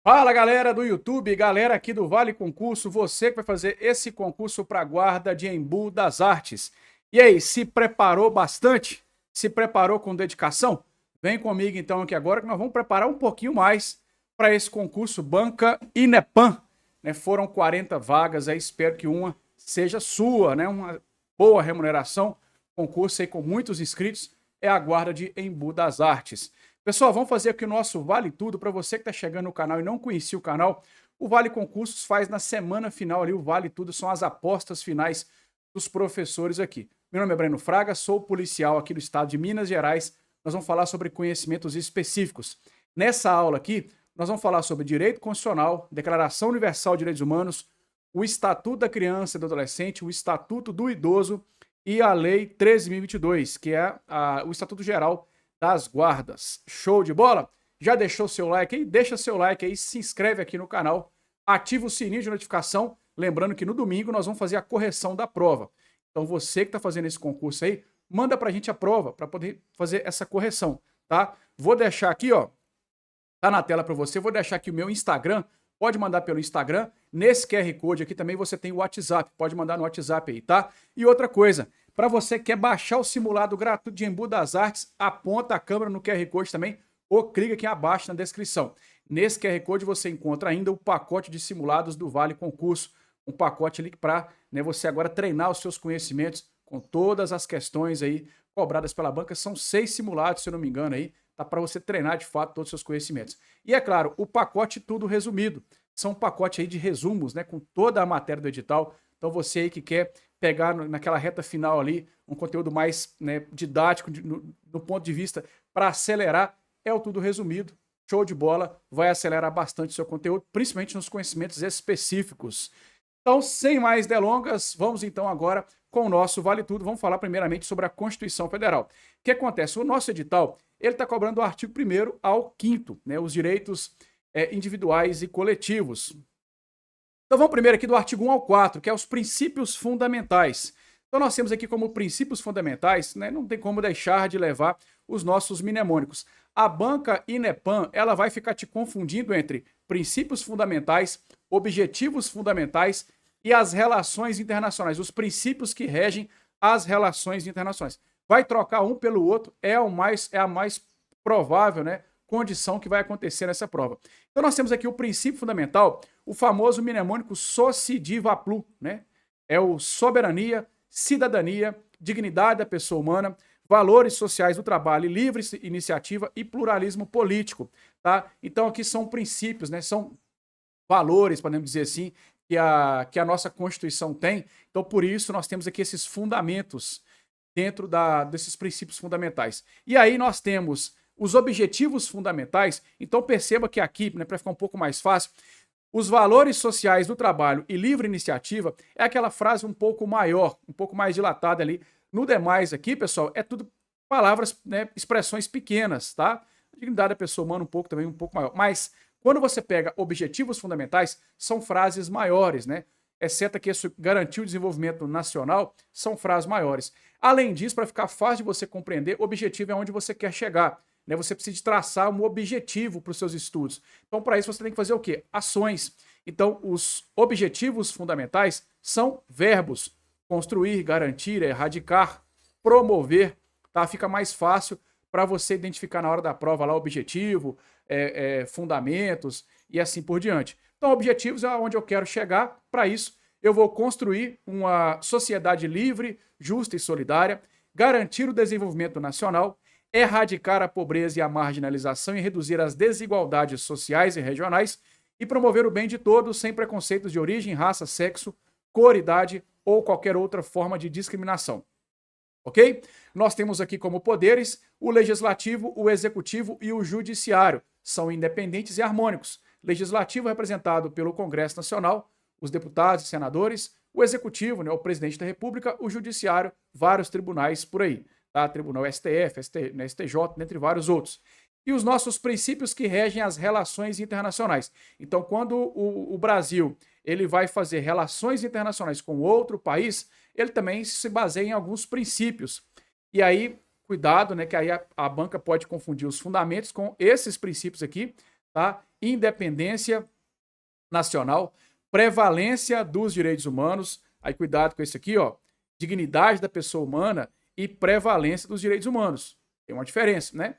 Fala galera do YouTube, galera aqui do Vale Concurso, você que vai fazer esse concurso para a guarda de Embu das Artes. E aí, se preparou bastante? Se preparou com dedicação? Vem comigo então aqui agora que nós vamos preparar um pouquinho mais para esse concurso Banca Inepam. Foram 40 vagas, aí espero que uma seja sua, né? Uma boa remuneração, concurso aí com muitos inscritos, é a guarda de Embu das Artes. Pessoal, vamos fazer aqui o nosso Vale Tudo. Para você que está chegando no canal e não conhecia o canal, o Vale Concursos faz na semana final ali, o Vale Tudo são as apostas finais dos professores aqui. Meu nome é Breno Fraga, sou policial aqui do estado de Minas Gerais. Nós vamos falar sobre conhecimentos específicos. Nessa aula aqui, nós vamos falar sobre direito constitucional, Declaração Universal de Direitos Humanos, o Estatuto da Criança e do Adolescente, o Estatuto do Idoso e a Lei 13.022, que é o Estatuto Geral das Guardas. Show de bola? Já deixou seu like aí? Deixa seu like aí, se inscreve aqui no canal, ativa o sininho de notificação, lembrando que no domingo nós vamos fazer a correção da prova. Então você que está fazendo esse concurso aí, manda pra gente a prova, para poder fazer essa correção, tá? Vou deixar aqui, ó, tá na tela para você, vou deixar aqui o meu Instagram, pode mandar pelo Instagram, nesse QR Code aqui também você tem o WhatsApp, pode mandar no WhatsApp aí, tá? E outra coisa, para você que quer baixar o simulado gratuito de Embu das Artes, aponta a câmera no QR Code também ou clica aqui abaixo na descrição. Nesse QR Code você encontra ainda o pacote de simulados do Vale Concurso, um pacote ali para você agora treinar os seus conhecimentos com todas as questões aí cobradas pela banca. São 6 simulados, se eu não me engano aí, tá para você treinar de fato todos os seus conhecimentos. E é claro, o pacote tudo resumido. São um pacote aí de resumos, com toda a matéria do edital. Então você aí que quer pegar naquela reta final ali um conteúdo mais didático do ponto de vista para acelerar, é o tudo resumido. Show de bola, vai acelerar bastante o seu conteúdo, principalmente nos conhecimentos específicos. Então, sem mais delongas, vamos então agora com o nosso Vale Tudo. Vamos falar primeiramente sobre a Constituição Federal. O que acontece? O nosso edital, ele está cobrando do artigo 1º ao 5º, os direitos individuais e coletivos. Então vamos primeiro aqui do artigo 1 ao 4, que é os princípios fundamentais. Então nós temos aqui como princípios fundamentais, não tem como deixar de levar os nossos mnemônicos. A banca Inepam, ela vai ficar te confundindo entre princípios fundamentais, objetivos fundamentais e as relações internacionais, os princípios que regem as relações internacionais. Vai trocar um pelo outro, é a mais provável, condição que vai acontecer nessa prova. Então nós temos aqui o princípio fundamental, o famoso mnemônico SOCIDI-VAPLU, É o soberania, cidadania, dignidade da pessoa humana, valores sociais do trabalho, livre iniciativa e pluralismo político, tá? Então aqui são princípios, são valores, podemos dizer assim, que a nossa Constituição tem. Então por isso nós temos aqui esses fundamentos dentro desses princípios fundamentais. E aí nós temos os objetivos fundamentais. Então perceba que aqui, para ficar um pouco mais fácil, os valores sociais do trabalho e livre iniciativa é aquela frase um pouco maior, um pouco mais dilatada ali. No demais aqui, pessoal, é tudo palavras, expressões pequenas, tá? A dignidade da pessoa humana um pouco maior. Mas quando você pega objetivos fundamentais, são frases maiores, Exceto que isso garantir o desenvolvimento nacional, são frases maiores. Além disso, para ficar fácil de você compreender, objetivo é onde você quer chegar. Você precisa de traçar um objetivo para os seus estudos. Então, para isso, você tem que fazer o quê? Ações. Então, os objetivos fundamentais são verbos. Construir, garantir, erradicar, promover. Tá? Fica mais fácil para você identificar na hora da prova lá o objetivo, fundamentos e assim por diante. Então, objetivos é onde eu quero chegar. Para isso, eu vou construir uma sociedade livre, justa e solidária, garantir o desenvolvimento nacional, erradicar a pobreza e a marginalização e reduzir as desigualdades sociais e regionais e promover o bem de todos sem preconceitos de origem, raça, sexo, cor, idade ou qualquer outra forma de discriminação. Ok? Nós temos aqui como poderes o legislativo, o executivo e o judiciário. São independentes e harmônicos. Legislativo representado pelo Congresso Nacional, os deputados e senadores, o executivo, o presidente da República, o judiciário, vários tribunais por aí. Tá? Tribunal STF, STJ, entre vários outros. E os nossos princípios que regem as relações internacionais. Então, quando o Brasil ele vai fazer relações internacionais com outro país, ele também se baseia em alguns princípios. E aí, cuidado, que aí a banca pode confundir os fundamentos com esses princípios aqui, tá? independência nacional, prevalência dos direitos humanos, aí cuidado com esse aqui, ó, dignidade da pessoa humana e prevalência dos direitos humanos. Tem uma diferença, né?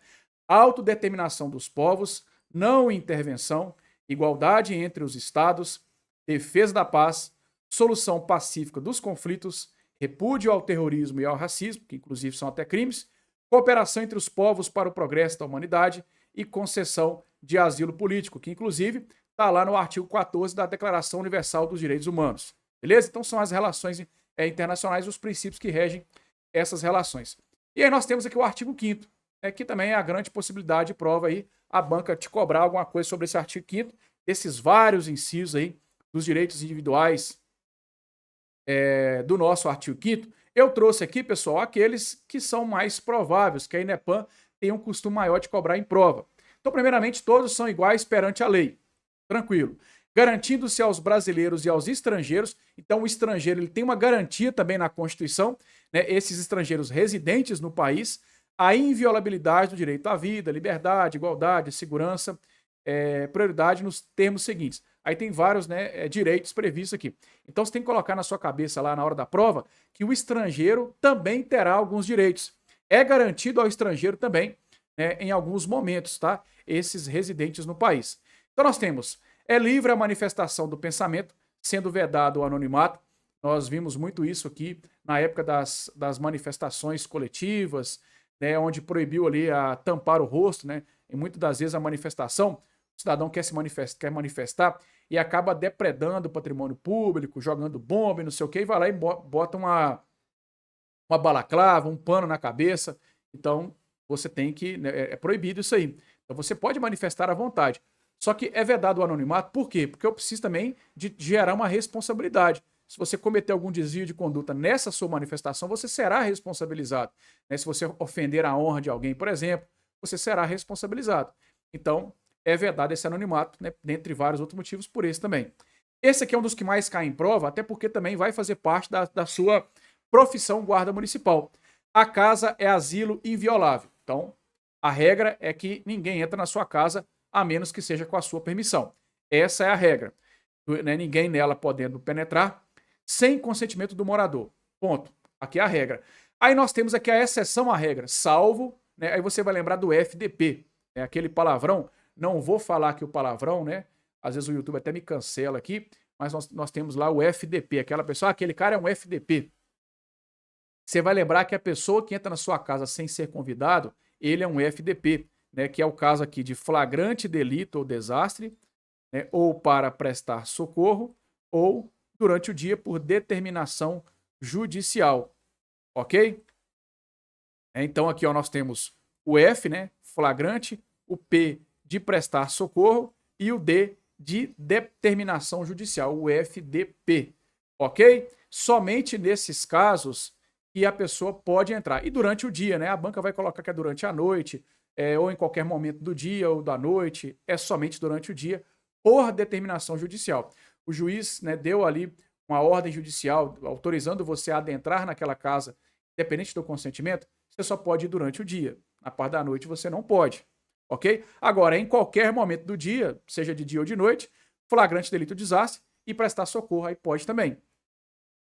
Autodeterminação dos povos, não intervenção, igualdade entre os estados, defesa da paz, solução pacífica dos conflitos, repúdio ao terrorismo e ao racismo, que inclusive são até crimes, cooperação entre os povos para o progresso da humanidade e concessão de asilo político, que inclusive está lá no artigo 14 da Declaração Universal dos Direitos Humanos. Beleza? Então são as relações internacionais e os princípios que regem essas relações. E aí nós temos aqui o artigo 5º, que também é a grande possibilidade de prova aí, a banca te cobrar alguma coisa sobre esse artigo 5º, esses vários incisos aí dos direitos individuais do nosso artigo 5º. Eu trouxe aqui, pessoal, aqueles que são mais prováveis, que a INEPAM tem um costume maior de cobrar em prova. Então, primeiramente, todos são iguais perante a lei. Tranquilo. Garantindo-se aos brasileiros e aos estrangeiros. Então, o estrangeiro ele tem uma garantia também na Constituição, né, esses estrangeiros residentes no país, a inviolabilidade do direito à vida, liberdade, igualdade, segurança, prioridade nos termos seguintes. Aí tem vários, né, direitos previstos aqui. Então você tem que colocar na sua cabeça lá na hora da prova que o estrangeiro também terá alguns direitos. É garantido ao estrangeiro também, né, em alguns momentos, tá? Esses residentes no país. Então nós temos, é livre a manifestação do pensamento, sendo vedado o anonimato. Nós vimos muito isso aqui na época das manifestações coletivas, né, onde proibiu ali a tampar o rosto, né? E muitas das vezes a manifestação, o cidadão quer manifestar e acaba depredando o patrimônio público, jogando bomba e não sei o que, e vai lá e bota uma balaclava, um pano na cabeça. Então, você tem que... né, é proibido isso aí. Então, você pode manifestar à vontade. Só que é vedado o anonimato, por quê? Porque eu preciso também de gerar uma responsabilidade. Se você cometer algum desvio de conduta nessa sua manifestação, você será responsabilizado. Né? Se você ofender a honra de alguém, por exemplo, você será responsabilizado. Então, é vedado esse anonimato, né? Dentre vários outros motivos, por esse também. Esse aqui é um dos que mais cai em prova, até porque também vai fazer parte da sua profissão guarda municipal. A casa é asilo inviolável. Então, a regra é que ninguém entra na sua casa a menos que seja com a sua permissão. Essa é a regra. Né? Ninguém nela podendo penetrar sem consentimento do morador. Ponto. Aqui é a regra. Aí nós temos aqui a exceção à regra, salvo, né? Aí você vai lembrar do FDP, né? Aquele palavrão. Não vou falar aqui o palavrão, né? Às vezes o YouTube até me cancela aqui, mas nós temos lá o FDP, aquela pessoa, aquele cara é um FDP. Você vai lembrar que a pessoa que entra na sua casa sem ser convidado, ele é um FDP, né? Que é o caso aqui de flagrante delito ou desastre, né? Ou para prestar socorro, ou durante o dia por determinação judicial, ok? Então aqui ó, nós temos o F, né? Flagrante, o P de prestar socorro e o D de determinação judicial, o FDP, ok? Somente nesses casos que a pessoa pode entrar. E durante o dia, né? A banca vai colocar que é durante a noite, ou em qualquer momento do dia ou da noite, é somente durante o dia, por determinação judicial. O juiz, né, deu ali uma ordem judicial autorizando você a adentrar naquela casa, independente do consentimento, você só pode ir durante o dia. Na parte da noite você não pode. Ok? Agora, em qualquer momento do dia, seja de dia ou de noite, flagrante delito ou desastre e prestar socorro aí pode também.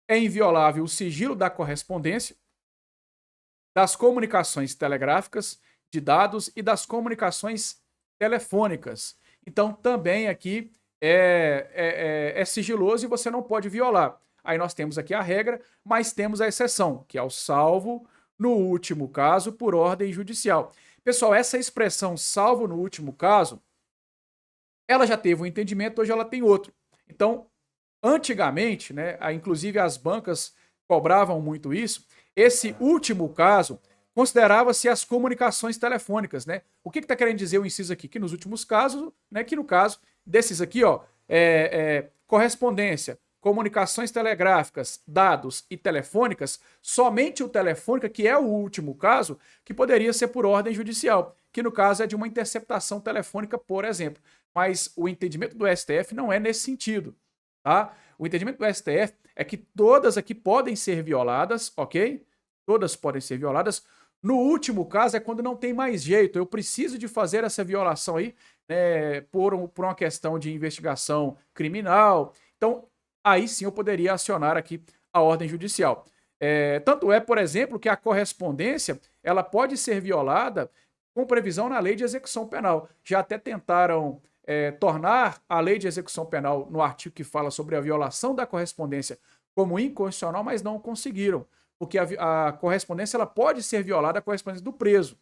É inviolável o sigilo da correspondência, das comunicações telegráficas, de dados e das comunicações telefônicas. Então, também aqui é sigiloso e você não pode violar. Aí nós temos aqui a regra, mas temos a exceção, que é o salvo, no último caso, por ordem judicial. Pessoal, essa expressão salvo no último caso, ela já teve um entendimento, hoje ela tem outro. Então, antigamente, né, inclusive as bancas cobravam muito isso, esse último caso considerava-se as comunicações telefônicas, né? O que está querendo dizer o inciso aqui? Que nos últimos casos, né, que no caso desses aqui, ó, correspondência, comunicações telegráficas, dados e telefônicas, somente o telefônica, que é o último caso, que poderia ser por ordem judicial, que no caso é de uma interceptação telefônica, por exemplo. Mas o entendimento do STF não é nesse sentido, tá? O entendimento do STF é que todas aqui podem ser violadas, ok? Todas podem ser violadas No último caso é quando não tem mais jeito, eu preciso de fazer essa violação aí, por uma questão de investigação criminal. Então, aí sim eu poderia acionar aqui a ordem judicial. Tanto é, por exemplo, que a correspondência ela pode ser violada com previsão na lei de execução penal. Já até tentaram tornar a lei de execução penal, no artigo que fala sobre a violação da correspondência, como inconstitucional, mas não conseguiram, porque a correspondência ela pode ser violada, a correspondência do preso,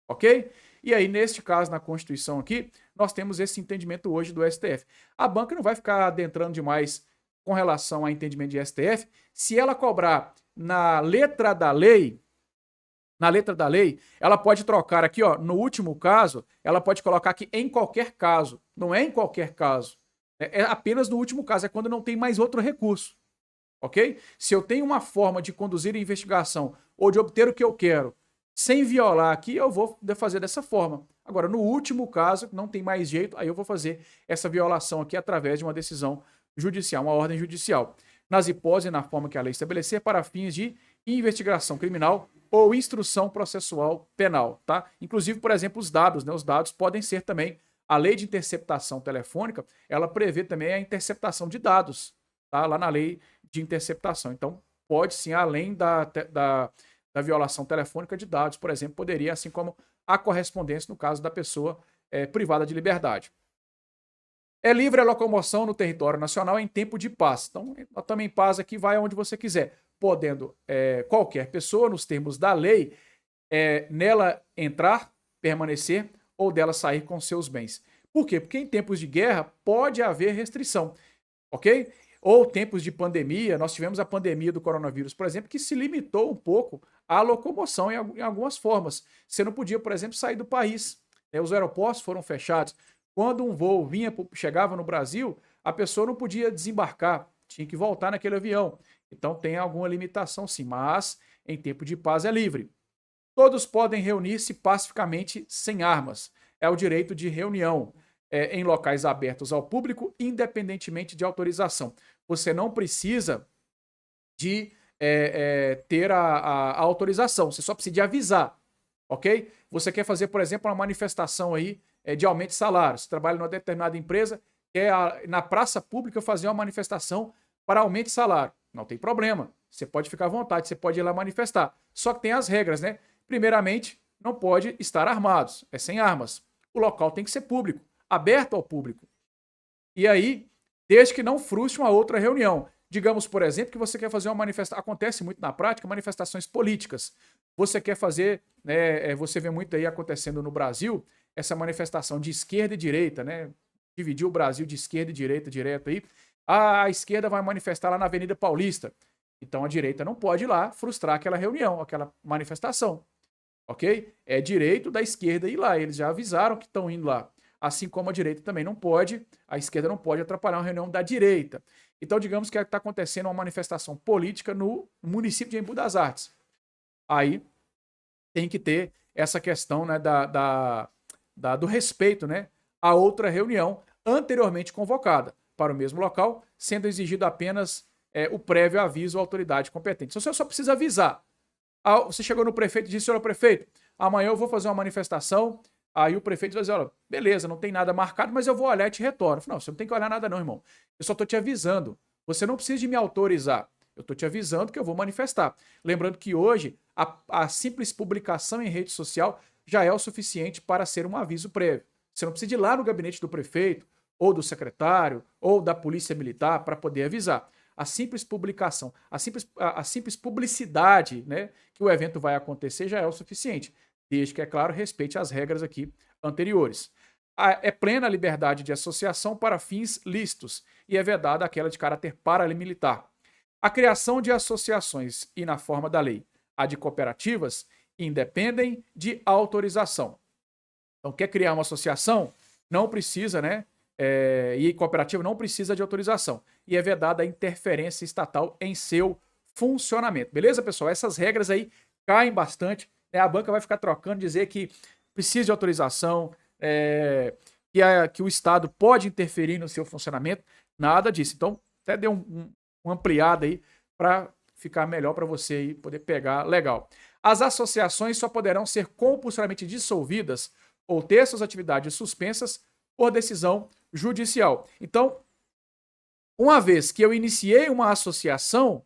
ok? E aí, neste caso, na Constituição aqui, nós temos esse entendimento hoje do STF. A banca não vai ficar adentrando demais com relação ao entendimento de STF, se ela cobrar na letra da lei, ela pode trocar aqui, ó, no último caso, ela pode colocar aqui em qualquer caso. Não é em qualquer caso. É apenas no último caso, é quando não tem mais outro recurso. Ok? Se eu tenho uma forma de conduzir a investigação ou de obter o que eu quero sem violar aqui, eu vou fazer dessa forma. Agora, no último caso, não tem mais jeito, aí eu vou fazer essa violação aqui através de uma decisão judicial, uma ordem judicial. Nas hipóteses e na forma que a lei estabelecer para fins de investigação criminal ou instrução processual penal, tá? Inclusive, por exemplo, os dados, né? Os dados podem ser também, a lei de interceptação telefônica, ela prevê também a interceptação de dados, tá? Lá na lei de interceptação. Então, pode sim, além da violação telefônica de dados, por exemplo, poderia, assim como a correspondência no caso da pessoa privada de liberdade. É livre a locomoção no território nacional em tempo de paz. Então, também paz aqui vai aonde você quiser, podendo qualquer pessoa, nos termos da lei, nela entrar, permanecer ou dela sair com seus bens. Por quê? Porque em tempos de guerra pode haver restrição, ok? Ou tempos de pandemia, nós tivemos a pandemia do coronavírus, por exemplo, que se limitou um pouco à locomoção em algumas formas. Você não podia, por exemplo, sair do país, né? Os aeroportos foram fechados. Quando um voo chegava no Brasil, a pessoa não podia desembarcar, tinha que voltar naquele avião. Então tem alguma limitação sim, mas em tempo de paz é livre. Todos podem reunir-se pacificamente sem armas. É o direito de reunião em locais abertos ao público, independentemente de autorização. Você não precisa de ter a autorização, você só precisa de avisar, ok? Você quer fazer, por exemplo, uma manifestação aí de aumento de salário. Você trabalha numa determinada empresa, quer na praça pública fazer uma manifestação para aumento de salário. Não tem problema. Você pode ficar à vontade, você pode ir lá manifestar. Só que tem as regras, né? Primeiramente, não pode estar armados, sem armas. O local tem que ser público, aberto ao público. E aí, desde que não frustre uma outra reunião. Digamos, por exemplo, que você quer fazer uma manifestação. Acontece muito na prática, manifestações políticas. Você quer fazer, né? Você vê muito aí acontecendo no Brasil, essa manifestação de esquerda e direita, né? Dividir o Brasil de esquerda e direita direto aí. A esquerda vai manifestar lá na Avenida Paulista. Então a direita não pode ir lá frustrar aquela reunião, aquela manifestação. Ok? É direito da esquerda ir lá. Eles já avisaram que estão indo lá. Assim como a direita também não pode, a esquerda não pode atrapalhar uma reunião da direita. Então, digamos que está acontecendo uma manifestação política no município de Embu das Artes. Aí tem que ter essa questão, né, do respeito, né, a outra reunião anteriormente convocada para o mesmo local, sendo exigido apenas o prévio aviso à autoridade competente. Você só precisa avisar. Você chegou no prefeito e disse: senhor prefeito, amanhã eu vou fazer uma manifestação. Aí o prefeito vai dizer: olha, beleza, não tem nada marcado, mas eu vou olhar e te retorno. Eu falo: não, você não tem que olhar nada não, irmão. Eu só estou te avisando. Você não precisa de me autorizar. Eu estou te avisando que eu vou manifestar. Lembrando que hoje a simples publicação em rede social já é o suficiente para ser um aviso prévio. Você não precisa ir lá no gabinete do prefeito, ou do secretário, ou da polícia militar para poder avisar. A simples publicação, a simples publicidade, né, que o evento vai acontecer já é o suficiente, desde que, é claro, respeite as regras aqui anteriores. É plena a liberdade de associação para fins lícitos e é vedada aquela de caráter paramilitar. A criação de associações e, na forma da lei, a de cooperativas, independem de autorização. Então, quer criar uma associação? Não precisa, né? E cooperativa não precisa de autorização. E é vedada a interferência estatal em seu funcionamento. Beleza, pessoal? Essas regras aí caem bastante. Né? A banca vai ficar trocando, dizer que precisa de autorização, que o Estado pode interferir no seu funcionamento. Nada disso. Então, até deu uma ampliada aí para ficar melhor para você aí poder pegar legal. As associações só poderão ser compulsoriamente dissolvidas ou ter suas atividades suspensas por decisão judicial. Então, uma vez que eu iniciei uma associação,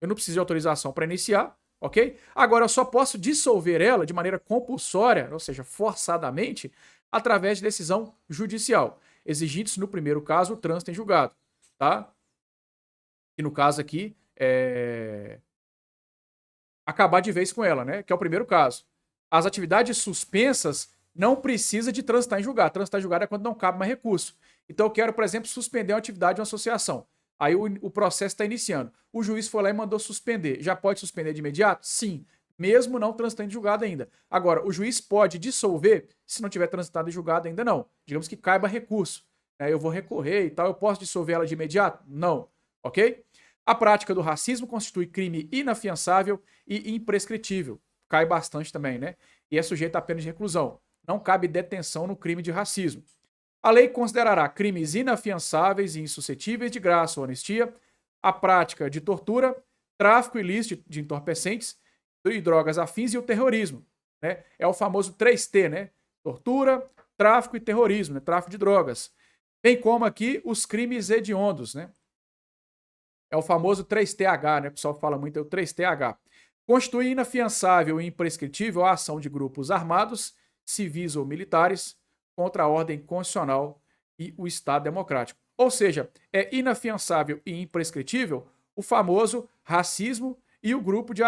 eu não preciso de autorização para iniciar, ok? Agora, eu só posso dissolver ela de maneira compulsória, ou seja, forçadamente, através de decisão judicial, exigindo-se, no primeiro caso, o trânsito em julgado, tá? E no caso aqui, acabar de vez com ela, né? Que é o primeiro caso. As atividades suspensas não precisa de transitar em julgado. Transitar em julgado é quando não cabe mais recurso. Então eu quero, por exemplo, suspender uma atividade de uma associação. Aí o processo está iniciando. O juiz foi lá e mandou suspender. Já pode suspender de imediato? Sim. Mesmo não transitando em julgado ainda. Agora, o juiz pode dissolver se não tiver transitado em julgado ainda não. Digamos que caiba recurso. Eu vou recorrer e tal. Eu posso dissolver ela de imediato? Não. Ok? A prática do racismo constitui crime inafiançável e imprescritível. Cai bastante também, né? E é sujeito a pena de reclusão. Não cabe detenção no crime de racismo. A lei considerará crimes inafiançáveis e insuscetíveis de graça ou anistia a prática de tortura, tráfico ilícito de entorpecentes e drogas afins e o terrorismo. Né? É o famoso 3T, né? Tortura, tráfico e terrorismo, né? Tráfico de drogas. Bem como aqui os crimes hediondos, né? É o famoso 3TH, né? O pessoal fala muito, é o 3TH. Constitui inafiançável e imprescritível a ação de grupos armados, civis ou militares, contra a ordem constitucional e o Estado democrático. Ou seja, é inafiançável e imprescritível o famoso racismo e o grupo de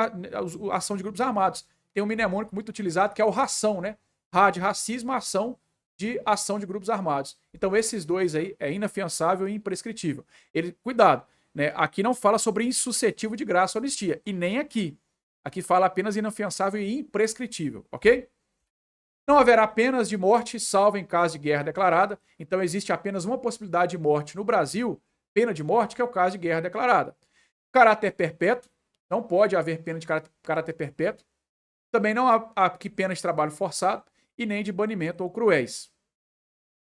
ação de grupos armados. Tem um mnemônico muito utilizado que é o ração, né? Ra de racismo, ação de grupos armados. Então esses dois aí é inafiançável e imprescritível. Cuidado, né? Aqui não fala sobre insuscetível de graça ou anistia, e nem aqui. Aqui fala apenas inafiançável e imprescritível, ok? Não haverá penas de morte, salvo em caso de guerra declarada. Então, existe apenas uma possibilidade de morte no Brasil, pena de morte, que é o caso de guerra declarada. Caráter perpétuo, não pode haver pena de caráter perpétuo. Também não há aqui pena de trabalho forçado e nem de banimento ou cruéis.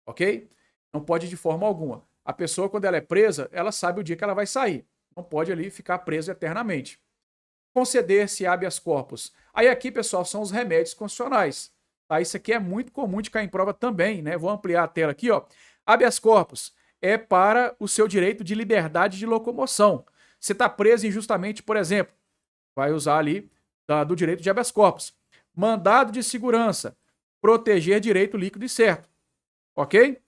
Ok? Não pode de forma alguma. A pessoa, quando ela é presa, ela sabe o dia que ela vai sair. Não pode ali ficar presa eternamente. Conceder-se habeas corpus. Aí aqui, pessoal, são os remédios constitucionais. Tá? Isso aqui é muito comum de cair em prova também, né? Vou ampliar a tela aqui, ó. Habeas corpus é para o seu direito de liberdade de locomoção. Você está preso injustamente, por exemplo, vai usar ali do direito de habeas corpus. Mandado de segurança, proteger direito líquido e certo. Ok?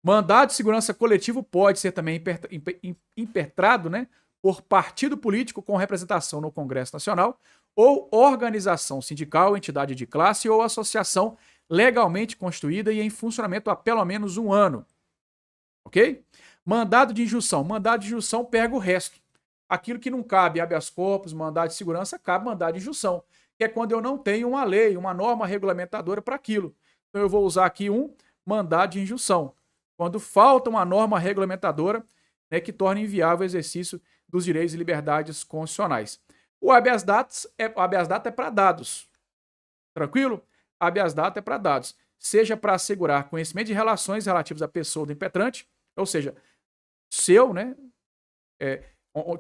Mandado de segurança coletivo pode ser também impetrado, né, por partido político com representação no Congresso Nacional ou organização sindical, entidade de classe ou associação legalmente constituída e em funcionamento há pelo menos 1 ano. Ok? Mandado de injunção. Mandado de injunção pega o resto. Aquilo que não cabe habeas corpus, mandado de segurança, cabe mandado de injunção, que é quando eu não tenho uma lei, uma norma regulamentadora para aquilo. Então eu vou usar aqui um mandado de injunção. Quando falta uma norma regulamentadora, né, que torne inviável o exercício dos direitos e liberdades constitucionais. O habeas data é para dados. Tranquilo? Habeas data é para dados. Seja para assegurar conhecimento de relações relativas à pessoa do impetrante, ou seja, seu, né,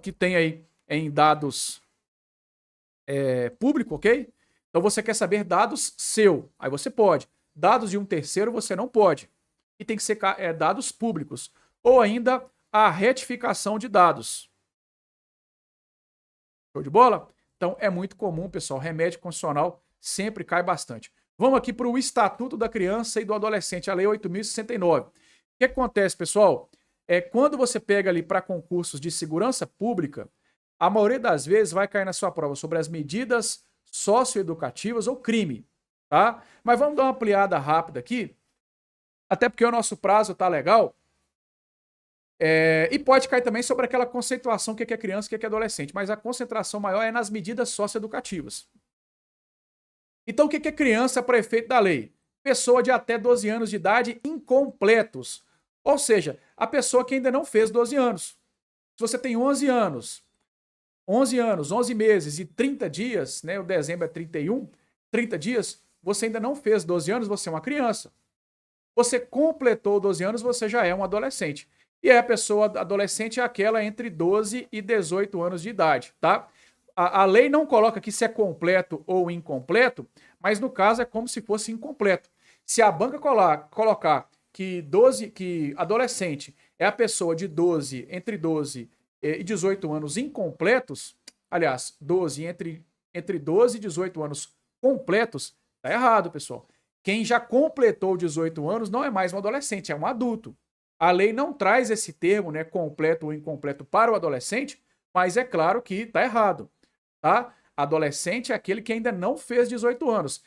que tem aí em dados público, ok? Então você quer saber dados seu, aí você pode. Dados de um terceiro você não pode. E tem que ser dados públicos. Ou ainda a retificação de dados. Show de bola? Então é muito comum, pessoal. Remédio constitucional sempre cai bastante. Vamos aqui para o Estatuto da Criança e do Adolescente, a Lei 8.069. O que acontece, pessoal? Quando você pega ali para concursos de segurança pública, a maioria das vezes vai cair na sua prova sobre as medidas socioeducativas ou crime, tá? Mas vamos dar uma ampliada rápida aqui, até porque o nosso prazo tá legal. E pode cair também sobre aquela conceituação que é criança e que é adolescente, mas a concentração maior é nas medidas socioeducativas. Então, o que é criança para efeito da lei? Pessoa de até 12 anos de idade incompletos. Ou seja, a pessoa que ainda não fez 12 anos. Se você tem 11 anos, 11 meses e 30 dias, né, o dezembro é 31, 30 dias, você ainda não fez 12 anos, você é uma criança. Você completou 12 anos, você já é um adolescente. E a pessoa adolescente é aquela entre 12 e 18 anos de idade, tá? A lei não coloca aqui se é completo ou incompleto, mas no caso é como se fosse incompleto. Se a banca colocar que adolescente é a pessoa de 12, entre 12 e 18 anos incompletos, aliás, 12 entre 12 e 18 anos completos, tá errado, pessoal. Quem já completou 18 anos não é mais um adolescente, é um adulto. A lei não traz esse termo, né, completo ou incompleto para o adolescente, mas é claro que está errado, tá? Adolescente é aquele que ainda não fez 18 anos.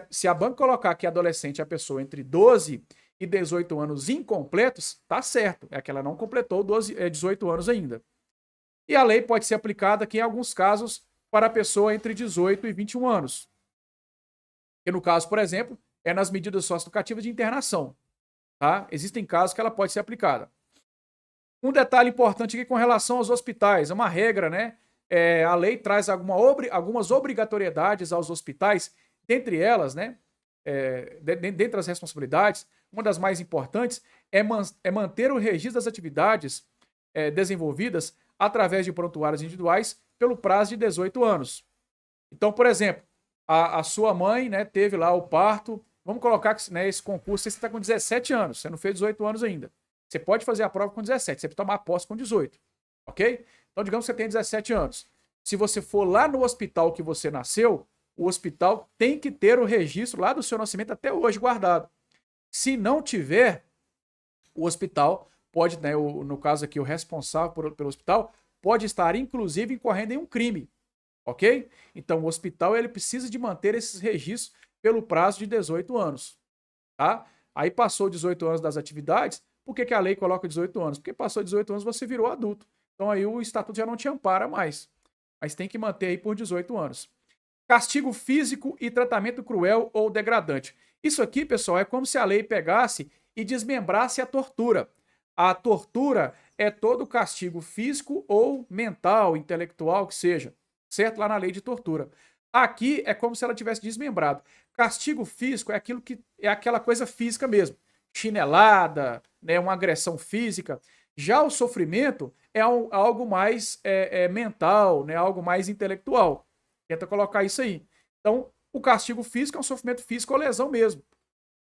Se a banca colocar que adolescente é a pessoa entre 12 e 18 anos incompletos, tá certo. É que ela não completou 18 anos ainda. E a lei pode ser aplicada aqui em alguns casos para a pessoa entre 18 e 21 anos. Que no caso, por exemplo, é nas medidas socioeducativas de internação. Tá? Existem casos que ela pode ser aplicada. Um detalhe importante aqui com relação aos hospitais, é uma regra, né? A lei traz algumas obrigatoriedades aos hospitais, dentre elas, né? Dentre as responsabilidades, uma das mais importantes é manter o registro das atividades desenvolvidas através de prontuários individuais pelo prazo de 18 anos. Então, por exemplo, a sua mãe, né, teve lá o parto. Vamos colocar que, né, esse concurso, você está com 17 anos, você não fez 18 anos ainda. Você pode fazer a prova com 17, você pode tomar posse com 18, ok? Então, digamos que você tem 17 anos. Se você for lá no hospital que você nasceu, o hospital tem que ter o registro lá do seu nascimento até hoje guardado. Se não tiver, o hospital pode, né, no caso aqui, o responsável pelo hospital, pode estar, inclusive, incorrendo em um crime, ok? Então, o hospital ele precisa de manter esses registros pelo prazo de 18 anos, tá? Aí passou 18 anos das atividades, por que a lei coloca 18 anos? Porque passou 18 anos você virou adulto. Então aí o estatuto já não te ampara mais. Mas tem que manter aí por 18 anos. Castigo físico e tratamento cruel ou degradante. Isso aqui, pessoal, é como se a lei pegasse e desmembrasse a tortura. A tortura é todo castigo físico ou mental, intelectual, que seja, certo? Lá na lei de tortura. Aqui é como se ela tivesse desmembrado. Castigo físico é aquilo que é aquela coisa física mesmo, chinelada, né, uma agressão física. Já o sofrimento é algo mais mental, né, algo mais intelectual. Tenta colocar isso aí. Então, o castigo físico é um sofrimento físico ou lesão mesmo.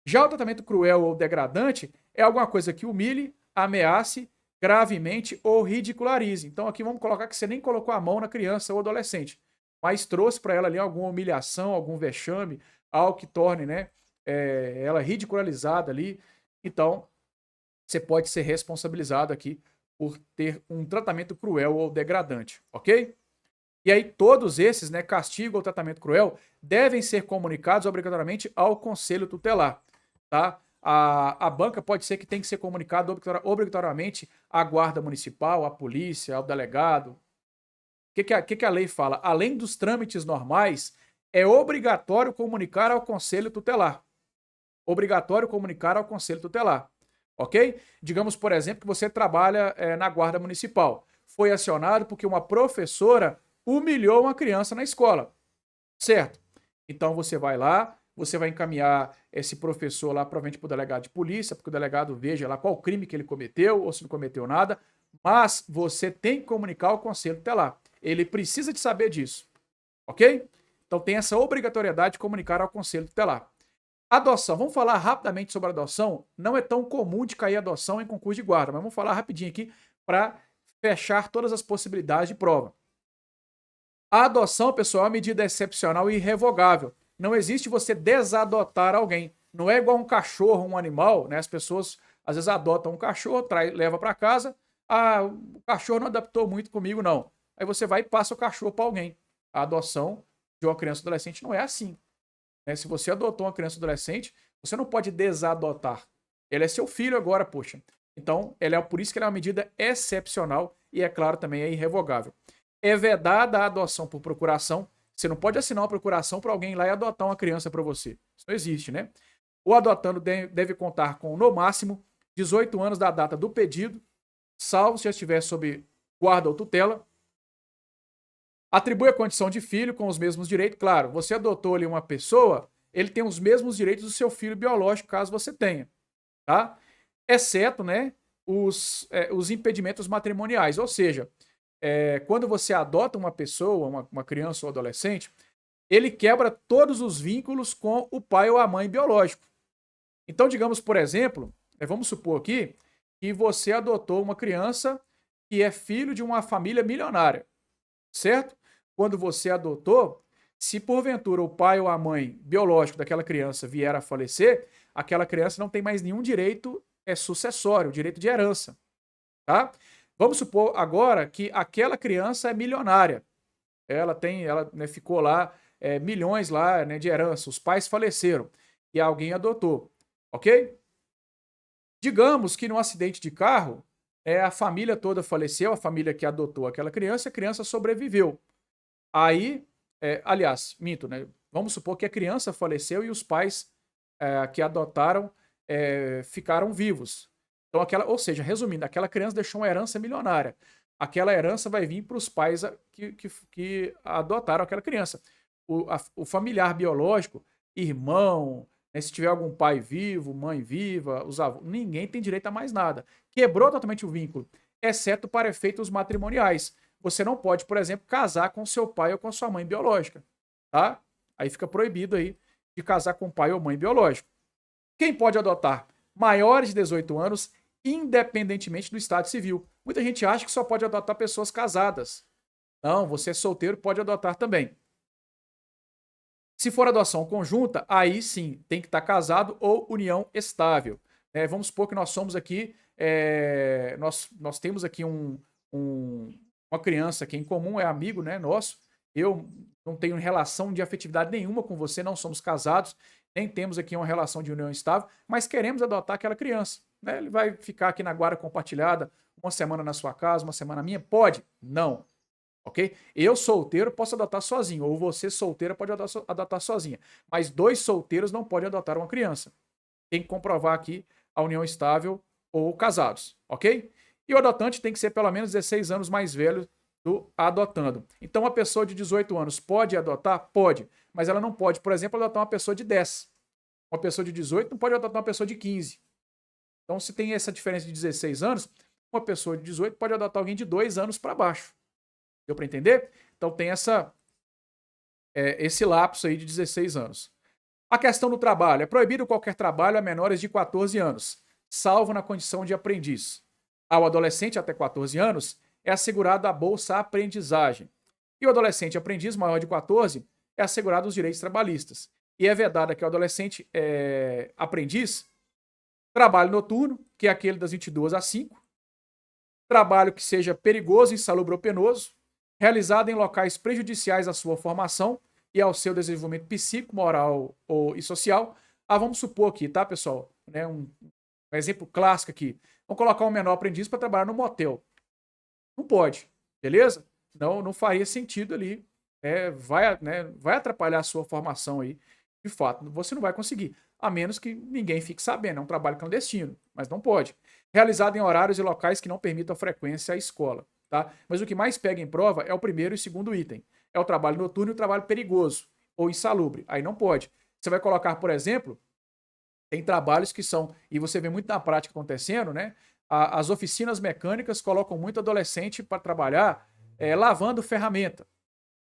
Já o tratamento cruel ou degradante é alguma coisa que humilhe, ameace gravemente ou ridicularize. Então, aqui vamos colocar que você nem colocou a mão na criança ou adolescente, mas trouxe para ela ali alguma humilhação, algum vexame, algo que torne, né, ela ridicularizada ali. Então, você pode ser responsabilizado aqui por ter um tratamento cruel ou degradante, ok? E aí todos esses, né, castigo ou tratamento cruel, devem ser comunicados obrigatoriamente ao conselho tutelar, tá? A banca pode ser que tenha que ser comunicado obrigatoriamente à guarda municipal, à polícia, ao delegado. O que a lei fala? Além dos trâmites normais, é obrigatório comunicar ao conselho tutelar. Obrigatório comunicar ao conselho tutelar, ok? Digamos, por exemplo, que você trabalha na guarda municipal. Foi acionado porque uma professora humilhou uma criança na escola, certo? Então você vai lá, você vai encaminhar esse professor lá provavelmente para o delegado de polícia, porque o delegado veja lá qual crime que ele cometeu ou se não cometeu nada, mas você tem que comunicar ao conselho tutelar. Ele precisa de saber disso, ok? Então tem essa obrigatoriedade de comunicar ao conselho tutelar. Adoção, vamos falar rapidamente sobre adoção. Não é tão comum de cair adoção em concurso de guarda, mas vamos falar rapidinho aqui para fechar todas as possibilidades de prova. A adoção, pessoal, é uma medida excepcional e irrevogável. Não existe você desadotar alguém. Não é igual um cachorro, um animal, né? As pessoas às vezes adotam um cachorro, leva para casa. Ah, o cachorro não adaptou muito comigo, não. Aí você vai e passa o cachorro para alguém. A adoção de uma criança ou adolescente não é assim. Né? Se você adotou uma criança ou adolescente, você não pode desadotar. Ele é seu filho agora, poxa. Então, por isso que ela é uma medida excepcional e, é claro, também é irrevogável. É vedada a adoção por procuração. Você não pode assinar uma procuração para alguém ir lá e adotar uma criança para você. Isso não existe, né? O adotando deve contar com, no máximo, 18 anos da data do pedido, salvo se já estiver sob guarda ou tutela. Atribui a condição de filho com os mesmos direitos. Claro, você adotou ali uma pessoa, ele tem os mesmos direitos do seu filho biológico, caso você tenha, tá? Exceto, né, os impedimentos matrimoniais, ou seja, quando você adota uma pessoa, uma criança ou adolescente, ele quebra todos os vínculos com o pai ou a mãe biológico. Então, digamos, por exemplo, vamos supor aqui que você adotou uma criança que é filho de uma família milionária, certo? Quando você adotou, se porventura o pai ou a mãe biológico daquela criança vier a falecer, aquela criança não tem mais nenhum direito sucessório, direito de herança, tá? Vamos supor agora que aquela criança é milionária. Ela né, ficou lá milhões lá, né, de herança. Os pais faleceram e alguém adotou, ok? Digamos que num acidente de carro, a família toda faleceu, a família que adotou aquela criança, a criança sobreviveu. Aí, aliás, minto, né? Vamos supor que a criança faleceu e os pais que adotaram ficaram vivos. Então, ou seja, resumindo, aquela criança deixou uma herança milionária. Aquela herança vai vir para os pais que adotaram aquela criança. O familiar biológico, irmão, né, se tiver algum pai vivo, mãe viva, os avós, ninguém tem direito a mais nada. Quebrou totalmente o vínculo, exceto para efeitos matrimoniais. Você não pode, por exemplo, casar com seu pai ou com sua mãe biológica, tá? Aí fica proibido aí de casar com pai ou mãe biológico. Quem pode adotar? Maiores de 18 anos, independentemente do estado civil. Muita gente acha que só pode adotar pessoas casadas. Não, você é solteiro, pode adotar também. Se for adoção conjunta, aí sim, tem que estar casado ou união estável. Vamos supor que nós somos aqui, nós temos aqui uma criança que em comum é amigo, né, nosso. Eu não tenho relação de afetividade nenhuma com você, não somos casados, nem temos aqui uma relação de união estável, mas queremos adotar aquela criança. Né? Ele vai ficar aqui na guarda compartilhada, uma semana na sua casa, uma semana minha? Pode? Não. Ok? Eu solteiro posso adotar sozinho, ou você solteira pode adotar sozinha. Mas dois solteiros não podem adotar uma criança. Tem que comprovar aqui a união estável ou casados, ok? E o adotante tem que ser pelo menos 16 anos mais velho do adotando. Então, uma pessoa de 18 anos pode adotar? Pode. Mas ela não pode, por exemplo, adotar uma pessoa de 10. Uma pessoa de 18 não pode adotar uma pessoa de 15. Então, se tem essa diferença de 16 anos, uma pessoa de 18 pode adotar alguém de 2 anos para baixo. Deu para entender? Então, tem esse lapso aí de 16 anos. A questão do trabalho. É proibido qualquer trabalho a menores de 14 anos, salvo na condição de aprendiz. Ao adolescente até 14 anos, é assegurado a bolsa aprendizagem. E o adolescente aprendiz maior de 14 é assegurado os direitos trabalhistas. E é vedado que o adolescente aprendiz trabalho noturno, que é aquele das 22 às 5, trabalho que seja perigoso, insalubre ou penoso, realizado em locais prejudiciais à sua formação e ao seu desenvolvimento psíquico, moral e social. Vamos supor aqui, tá, pessoal? Né, um exemplo clássico aqui. Vamos colocar um menor aprendiz para trabalhar no motel. Não pode, beleza? Não faria sentido ali. Vai atrapalhar a sua formação aí, de fato. Você não vai conseguir, a menos que ninguém fique sabendo. É um trabalho clandestino, mas não pode. Realizado em horários e locais que não permitam frequência à escola. Tá? Mas o que mais pega em prova é o primeiro e segundo item. É o trabalho noturno e o trabalho perigoso ou insalubre. Aí não pode. Você vai colocar, por exemplo, tem trabalhos que são, e você vê muito na prática acontecendo, né? As oficinas mecânicas colocam muito adolescente para trabalhar lavando ferramenta,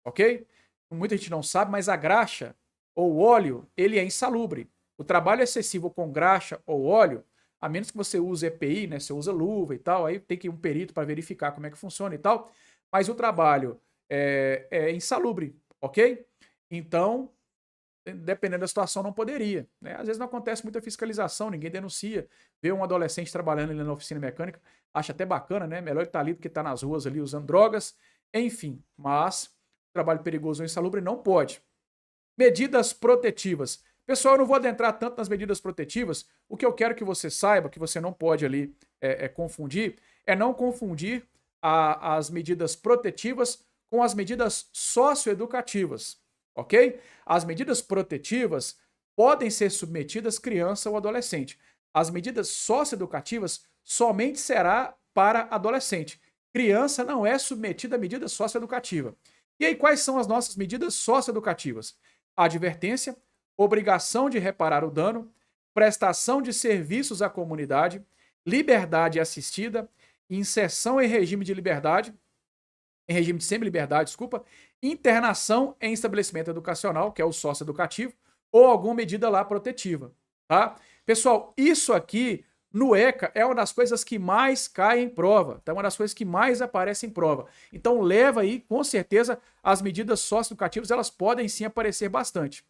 ok? Muita gente não sabe, mas a graxa ou óleo, ele é insalubre. O trabalho excessivo com graxa ou óleo, a menos que você use EPI, né? Você usa luva e tal, aí tem que ir um perito para verificar como é que funciona e tal. Mas o trabalho é insalubre, ok? Então, dependendo da situação, não poderia. Né? Às vezes não acontece muita fiscalização, ninguém denuncia. Vê um adolescente trabalhando ali na oficina mecânica, acha até bacana, né? Melhor ele estar ali do que estar nas ruas ali usando drogas. Enfim, mas trabalho perigoso ou insalubre não pode. Medidas protetivas. Pessoal, eu não vou adentrar tanto nas medidas protetivas. O que eu quero que você saiba, que você não pode ali confundir, é não confundir as medidas protetivas com as medidas socioeducativas, ok? As medidas protetivas podem ser submetidas criança ou adolescente. As medidas socioeducativas somente será para adolescente. Criança não é submetida a medida socioeducativa. E aí, quais são as nossas medidas socioeducativas? Advertência, obrigação de reparar o dano, prestação de serviços à comunidade, liberdade assistida, inserção em regime de liberdade, em regime de semi-liberdade, desculpa, internação em estabelecimento educacional, que é o socioeducativo, ou alguma medida lá protetiva, tá? Pessoal, isso aqui no ECA é uma das coisas que mais cai em prova, tá? Uma das coisas que mais aparece em prova. Então leva aí, com certeza, as medidas socioeducativas, elas podem sim aparecer bastante.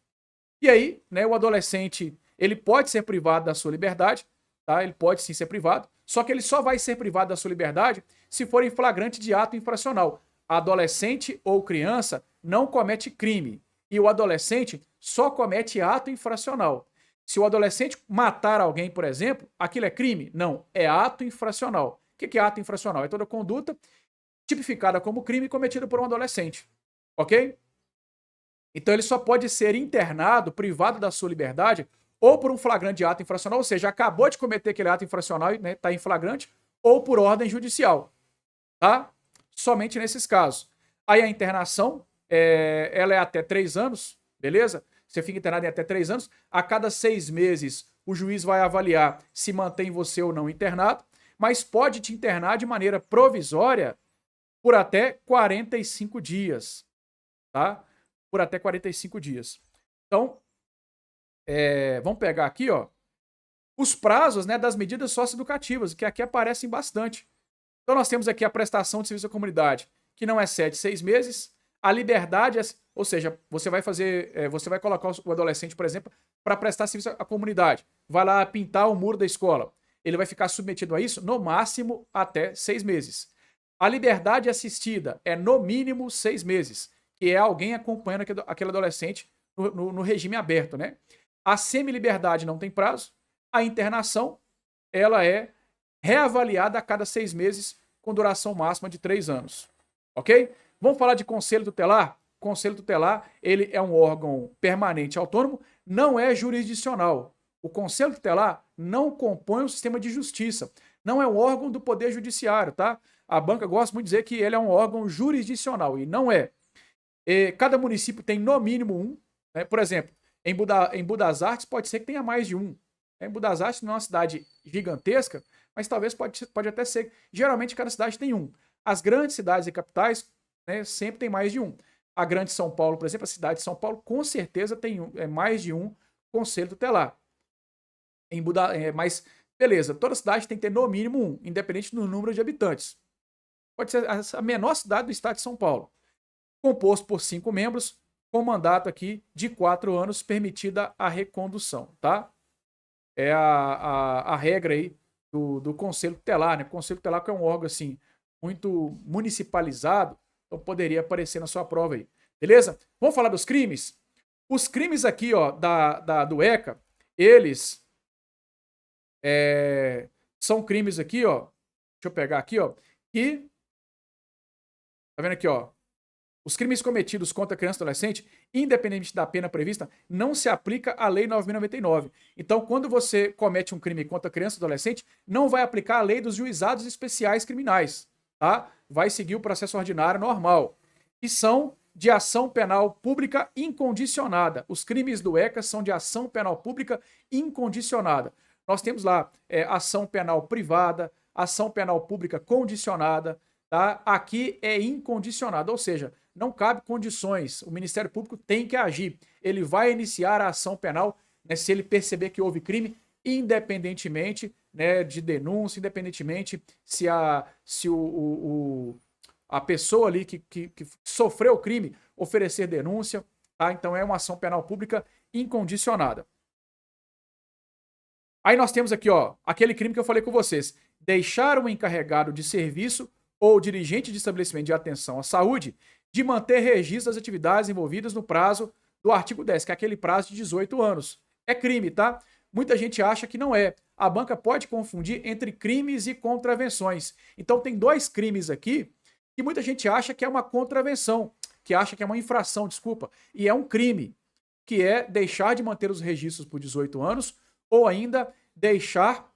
E aí, né, o adolescente, ele pode ser privado da sua liberdade, tá? Ele pode sim ser privado, só que ele só vai ser privado da sua liberdade se for em flagrante de ato infracional. Adolescente ou criança não comete crime e o adolescente só comete ato infracional. Se o adolescente matar alguém, por exemplo, aquilo é crime? Não, é ato infracional. O que é ato infracional? É toda conduta tipificada como crime cometida por um adolescente, ok? Então ele só pode ser internado, privado da sua liberdade, ou por um flagrante ato infracional, ou seja, acabou de cometer aquele ato infracional e está em flagrante, ou por ordem judicial, tá? Somente nesses casos. Aí a internação, ela é até 3 anos, beleza? Você fica internado em até 3 anos. A cada 6 meses, o juiz vai avaliar se mantém você ou não internado, mas pode te internar de maneira provisória por até 45 dias, tá? Por até 45 dias. Então, vamos pegar aqui, ó, os prazos, né, das medidas socioeducativas, que aqui aparecem bastante. Então, nós temos aqui a prestação de serviço à comunidade, que não excede 6 meses. A liberdade, ou seja, você vai fazer, você vai colocar o adolescente, por exemplo, para prestar serviço à comunidade. Vai lá pintar o muro da escola. Ele vai ficar submetido a isso, no máximo, até 6 meses. A liberdade assistida é, no mínimo, 6 meses, que é alguém acompanhando aquele adolescente no regime aberto, né? A semi-liberdade não tem prazo. A internação, ela é reavaliada a cada 6 meses, com duração máxima de 3 anos. Ok? Vamos falar de conselho tutelar? Conselho tutelar, ele é um órgão permanente autônomo, não é jurisdicional. O conselho tutelar não compõe o sistema de justiça, não é um órgão do poder judiciário, tá? A banca gosta muito de dizer que ele é um órgão jurisdicional, e não é. Cada município tem no mínimo um, né? Por exemplo, em Budas Artes pode ser que tenha mais de um. Em Budas Artes não é uma cidade gigantesca, mas talvez pode até ser. Geralmente cada cidade tem um. As grandes cidades e capitais, né, sempre tem mais de um. A grande São Paulo, por exemplo, a cidade de São Paulo, com certeza tem mais de um conselho tutelar. Mas, beleza, toda cidade tem que ter no mínimo um, independente do número de habitantes. Pode ser a menor cidade do estado de São Paulo. Composto por 5 membros, com mandato aqui de 4 anos, permitida a recondução, tá? É a regra aí do Conselho Tutelar, né? O Conselho Tutelar que é um órgão, assim, muito municipalizado, então poderia aparecer na sua prova aí. Beleza? Vamos falar dos crimes? Os crimes aqui, ó, do ECA, eles são crimes aqui, ó, deixa eu pegar aqui, ó, que, tá vendo aqui, ó, os crimes cometidos contra criança e adolescente, independente da pena prevista, não se aplica a Lei 9.099. Então, quando você comete um crime contra criança e adolescente, não vai aplicar a lei dos juizados especiais criminais, tá? Vai seguir o processo ordinário normal. E são de ação penal pública incondicionada. Os crimes do ECA são de ação penal pública incondicionada. Nós temos lá ação penal privada, ação penal pública condicionada, tá? Aqui é incondicionada, ou seja, não cabe condições. O Ministério Público tem que agir. Ele vai iniciar a ação penal, né, se ele perceber que houve crime, independentemente, né, de denúncia, independentemente se a pessoa ali que sofreu o crime oferecer denúncia. Tá? Então é uma ação penal pública incondicionada. Aí nós temos aqui, ó, aquele crime que eu falei com vocês. Deixar o encarregado de serviço ou dirigente de estabelecimento de atenção à saúde de manter registro das atividades envolvidas no prazo do artigo 10, que é aquele prazo de 18 anos. É crime, tá? Muita gente acha que não é. A banca pode confundir entre crimes e contravenções. Então tem 2 crimes aqui que muita gente acha que é uma contravenção, que acha que é uma infração, desculpa, e é um crime, que é deixar de manter os registros por 18 anos ou ainda deixar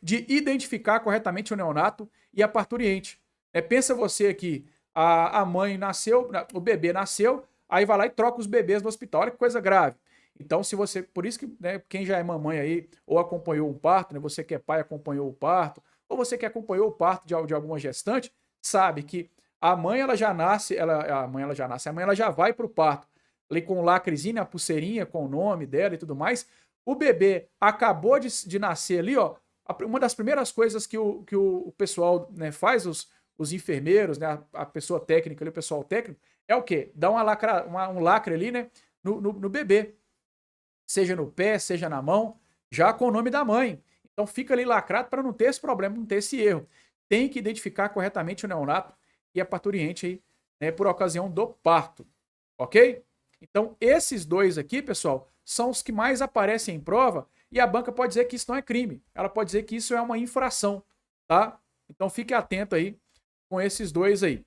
de identificar corretamente o neonato e a parturiente. Pensa você aqui, a mãe nasceu, o bebê nasceu, aí vai lá e troca os bebês no hospital. Olha que coisa grave. Então, se você, por isso que, né, quem já é mamãe aí, ou acompanhou um parto, né, você que é pai acompanhou o parto, ou você que acompanhou o parto de alguma gestante, sabe que A mãe, ela já nasce, a mãe ela já vai pro parto, ali com o lacrezinho, né, a pulseirinha com o nome dela e tudo mais. O bebê acabou de nascer ali, ó, uma das primeiras coisas que o pessoal, né, faz, os enfermeiros, né, a pessoa técnica ali, o pessoal técnico, é o quê? Dá um lacre ali, né, no bebê, seja no pé, seja na mão, já com o nome da mãe. Então fica ali lacrado para não ter esse problema, não ter esse erro. Tem que identificar corretamente o neonato e a parturiente aí, né, por ocasião do parto, ok? Então esses dois aqui, pessoal, são os que mais aparecem em prova e a banca pode dizer que isso não é crime. Ela pode dizer que isso é uma infração, tá? Então fique atento aí com esses dois aí.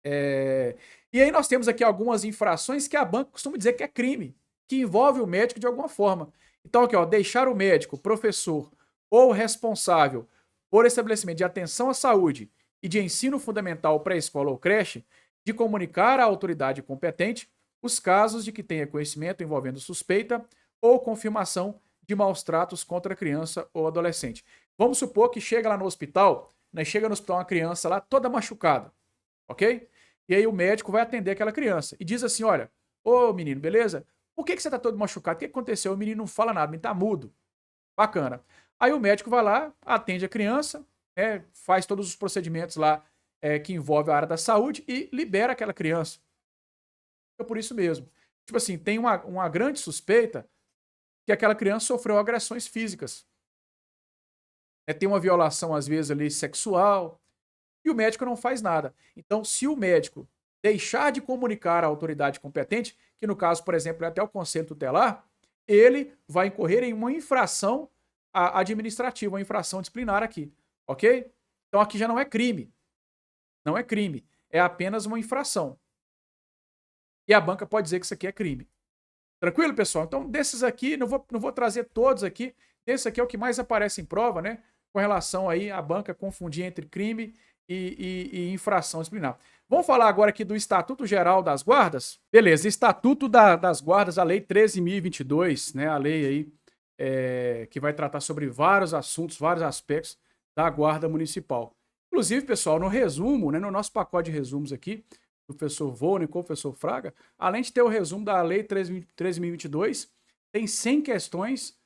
E aí nós temos aqui algumas infrações que a banca costuma dizer que é crime, que envolve o médico de alguma forma. Então aqui, ó, deixar o médico, professor ou responsável por estabelecimento de atenção à saúde e de ensino fundamental pré-escola ou creche de comunicar à autoridade competente os casos de que tenha conhecimento envolvendo suspeita ou confirmação de maus tratos contra a criança ou adolescente. Vamos supor que chega lá no hospital, né, chega no hospital uma criança lá toda machucada, ok? E aí o médico vai atender aquela criança e diz assim, olha, ô menino, beleza? Por que você tá todo machucado? O que aconteceu? O menino não fala nada, o menino tá mudo. Bacana. Aí o médico vai lá, atende a criança, né, faz todos os procedimentos lá que envolve a área da saúde e libera aquela criança. Fica por isso mesmo. Tipo assim, tem uma grande suspeita que aquela criança sofreu agressões físicas. Tem uma violação, às vezes, ali sexual, e o médico não faz nada. Então, se o médico deixar de comunicar à autoridade competente, que no caso, por exemplo, é até o conselho tutelar, ele vai incorrer em uma infração administrativa, uma infração disciplinar aqui, ok? Então aqui já não é crime, não é crime, é apenas uma infração. E a banca pode dizer que isso aqui é crime. Tranquilo, pessoal? Então desses aqui, não vou trazer todos aqui, esse aqui é o que mais aparece em prova, né? Com relação aí à banca confundir entre crime e infração disciplinar. Vamos falar agora aqui do Estatuto Geral das Guardas? Beleza, Estatuto das Guardas, a Lei 13.022, né? A lei aí que vai tratar sobre vários assuntos, vários aspectos da Guarda Municipal. Inclusive, pessoal, no resumo, né, no nosso pacote de resumos aqui, do professor Volney com o professor Fraga, além de ter o resumo da Lei 13.022, tem 100 questões,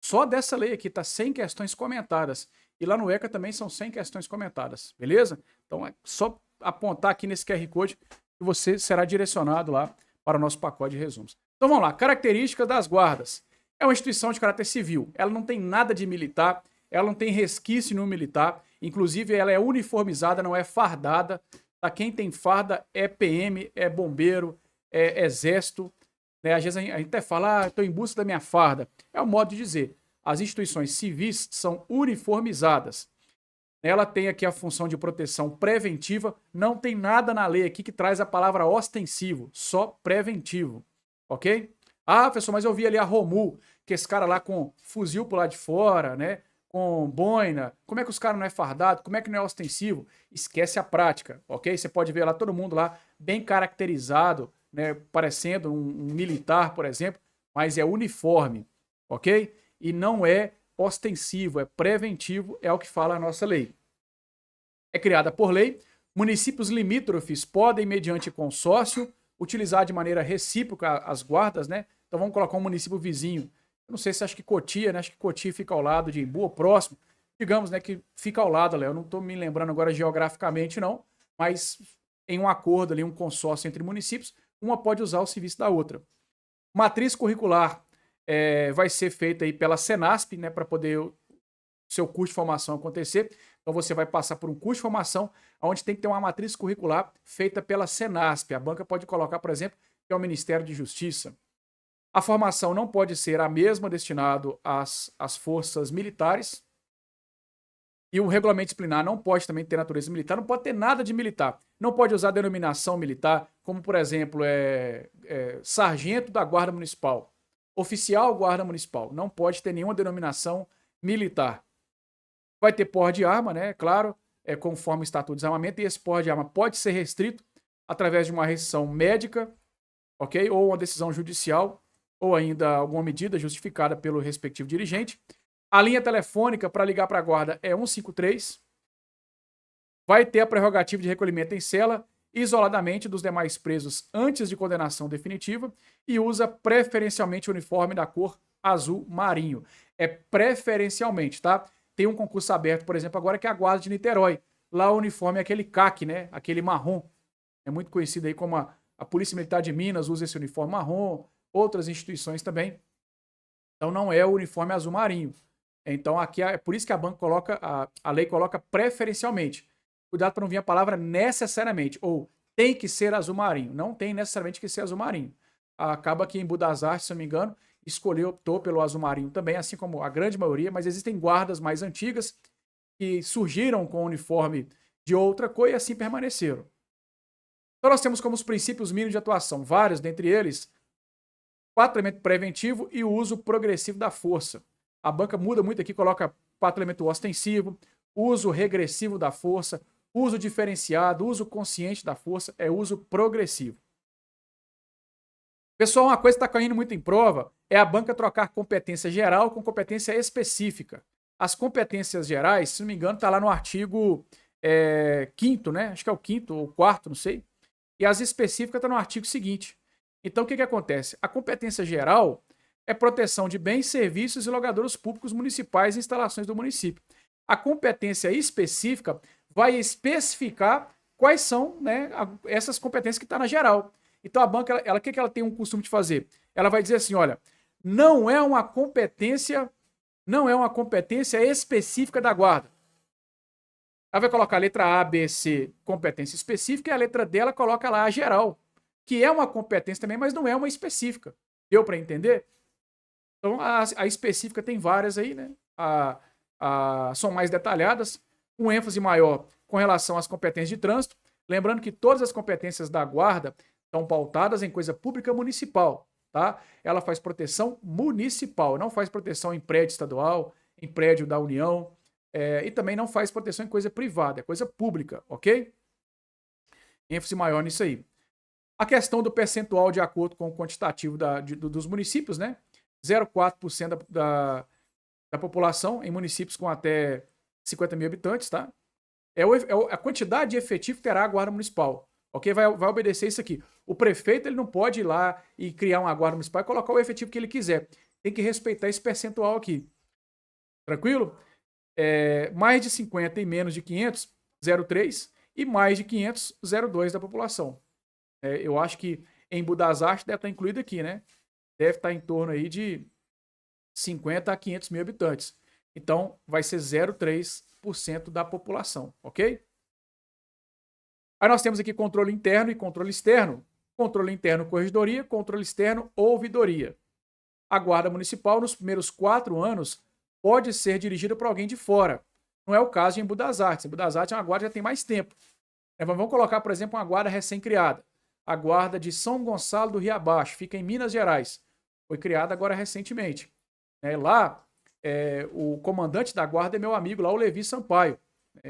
só dessa lei aqui, tá 100 questões comentadas. E lá no ECA também são 100 questões comentadas, beleza? Então é só apontar aqui nesse QR Code que você será direcionado lá para o nosso pacote de resumos. Então vamos lá, características das guardas. É uma instituição de caráter civil, ela não tem nada de militar, ela não tem resquício no militar, inclusive ela é uniformizada, não é fardada. Tá? Quem tem farda é PM, é bombeiro, é exército. Né? Às vezes a gente até fala, estou em busca da minha farda. É o modo de dizer. As instituições civis são uniformizadas. Ela tem aqui a função de proteção preventiva. Não tem nada na lei aqui que traz a palavra ostensivo, só preventivo. Ok? Ah, professor, mas eu vi ali a Romul, que esse cara lá com fuzil pro lado de fora, né? Com boina. Como é que os caras não é fardado? Como é que não é ostensivo? Esquece a prática, ok? Você pode ver lá todo mundo lá bem caracterizado, né? Parecendo um militar, por exemplo, mas é uniforme, ok? E não é ostensivo, é preventivo, é o que fala a nossa lei. É criada por lei. Municípios limítrofes podem, mediante consórcio, utilizar de maneira recíproca as guardas, né? Então vamos colocar um município vizinho. Eu não sei se acho que Cotia, né? Acho que Cotia fica ao lado de Embu, ou próximo. Digamos, né, que fica ao lado, Léo. Eu não estou me lembrando agora geograficamente, não. Mas em um acordo ali, um consórcio entre municípios, uma pode usar o serviço da outra. Matriz curricular vai ser feita aí pela Senasp, né? Para poder o seu curso de formação acontecer. Então você vai passar por um curso de formação onde tem que ter uma matriz curricular feita pela Senasp. A banca pode colocar, por exemplo, que é o Ministério de Justiça. A formação não pode ser a mesma destinado às forças militares. E o regulamento disciplinar não pode também ter natureza militar, não pode ter nada de militar. Não pode usar denominação militar, como, por exemplo, sargento da Guarda Municipal, oficial Guarda Municipal. Não pode ter nenhuma denominação militar. Vai ter porte de arma, né? Claro, conforme o Estatuto de Desarmamento, e esse porte de arma pode ser restrito através de uma restrição médica, ok? Ou uma decisão judicial, ou ainda alguma medida justificada pelo respectivo dirigente. A linha telefônica para ligar para a guarda é 153. vai ter a prerrogativa de recolhimento em cela isoladamente dos demais presos antes de condenação definitiva e usa preferencialmente o uniforme da cor azul marinho. É preferencialmente, tá? Tem um concurso aberto, por exemplo, agora que é a Guarda de Niterói. Lá o uniforme é aquele CAC, né? Aquele marrom. É muito conhecido aí como a Polícia Militar de Minas usa esse uniforme marrom, outras instituições também. Então não é o uniforme azul marinho. Então aqui é por isso que a banca coloca, a lei coloca preferencialmente. Cuidado para não vir a palavra necessariamente, ou tem que ser azul marinho. Não tem necessariamente que ser azul marinho. Acaba que em Budas Artes, se não me engano, optou pelo azul marinho também, assim como a grande maioria, mas existem guardas mais antigas que surgiram com o uniforme de outra cor e assim permaneceram. Então nós temos como os princípios mínimos de atuação, vários dentre eles, patrulhamento preventivo e o uso progressivo da força. A banca muda muito aqui, coloca patrulhamento ostensivo, uso regressivo da força, uso diferenciado, uso consciente da força, é uso progressivo. Pessoal, uma coisa que está caindo muito em prova é a banca trocar competência geral com competência específica. As competências gerais, se não me engano, está lá no artigo 5º, né? Acho que é o 5º ou 4º, não sei. E as específicas estão no artigo seguinte. Então, o que acontece? A competência geral é proteção de bens, serviços e logradouros públicos municipais e instalações do município. A competência específica vai especificar quais são, né, essas competências que estão na geral. Então, a banca, o que ela tem um costume de fazer? Ela vai dizer assim, olha, não é uma competência específica da guarda. Ela vai colocar a letra A, B, C, competência específica, e a letra D ela coloca lá a geral, que é uma competência também, mas não é uma específica. Deu para entender? Então, a específica tem várias aí, né? São mais detalhadas, com ênfase maior com relação às competências de trânsito. Lembrando que todas as competências da guarda estão pautadas em coisa pública municipal, tá? Ela faz proteção municipal, não faz proteção em prédio estadual, em prédio da União, e também não faz proteção em coisa privada, é coisa pública, ok? ênfase maior nisso aí. A questão do percentual de acordo com o quantitativo dos municípios, né? 0,4% da população em municípios com até 50 mil habitantes, tá? A quantidade de efetivo que terá a guarda municipal, ok? Vai obedecer isso aqui. O prefeito ele não pode ir lá e criar uma guarda municipal e colocar o efetivo que ele quiser. Tem que respeitar esse percentual aqui. Tranquilo? Mais de 50 e menos de 500, 0,3, e mais de 500, 0,2 da população. Eu acho que em Budas Artes deve estar incluído aqui, né? Deve estar em torno aí de 50 a 500 mil habitantes. Então, vai ser 0,3% da população, ok? Aí nós temos aqui controle interno e controle externo. Controle interno, corregedoria. Controle externo, ouvidoria. A guarda municipal, nos primeiros 4 anos, pode ser dirigida por alguém de fora. Não é o caso em Budas Artes. Em Budas Artes, uma guarda já tem mais tempo. Vamos colocar, por exemplo, uma guarda recém-criada. A guarda de São Gonçalo do Rio Abaixo, fica em Minas Gerais. Foi criada agora recentemente. Lá, o comandante da guarda é meu amigo lá, o Levi Sampaio,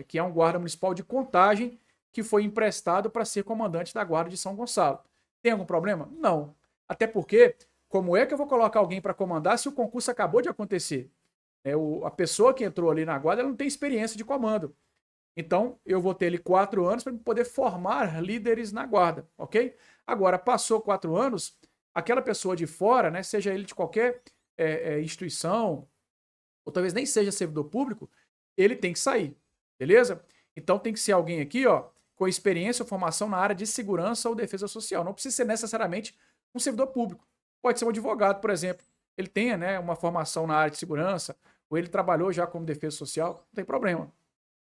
que é um guarda municipal de Contagem, que foi emprestado para ser comandante da guarda de São Gonçalo. Tem algum problema? Não. Até porque, como é que eu vou colocar alguém para comandar se o concurso acabou de acontecer? A pessoa que entrou ali na guarda ela não tem experiência de comando. Então, eu vou ter ali 4 anos para poder formar líderes na guarda, ok? Agora, passou 4 anos, aquela pessoa de fora, né, seja ele de qualquer instituição, ou talvez nem seja servidor público, ele tem que sair, beleza? Então, tem que ser alguém aqui, ó, com experiência ou formação na área de segurança ou defesa social. Não precisa ser necessariamente um servidor público. Pode ser um advogado, por exemplo. Ele tenha, né, uma formação na área de segurança, ou ele trabalhou já como defesa social, não tem problema.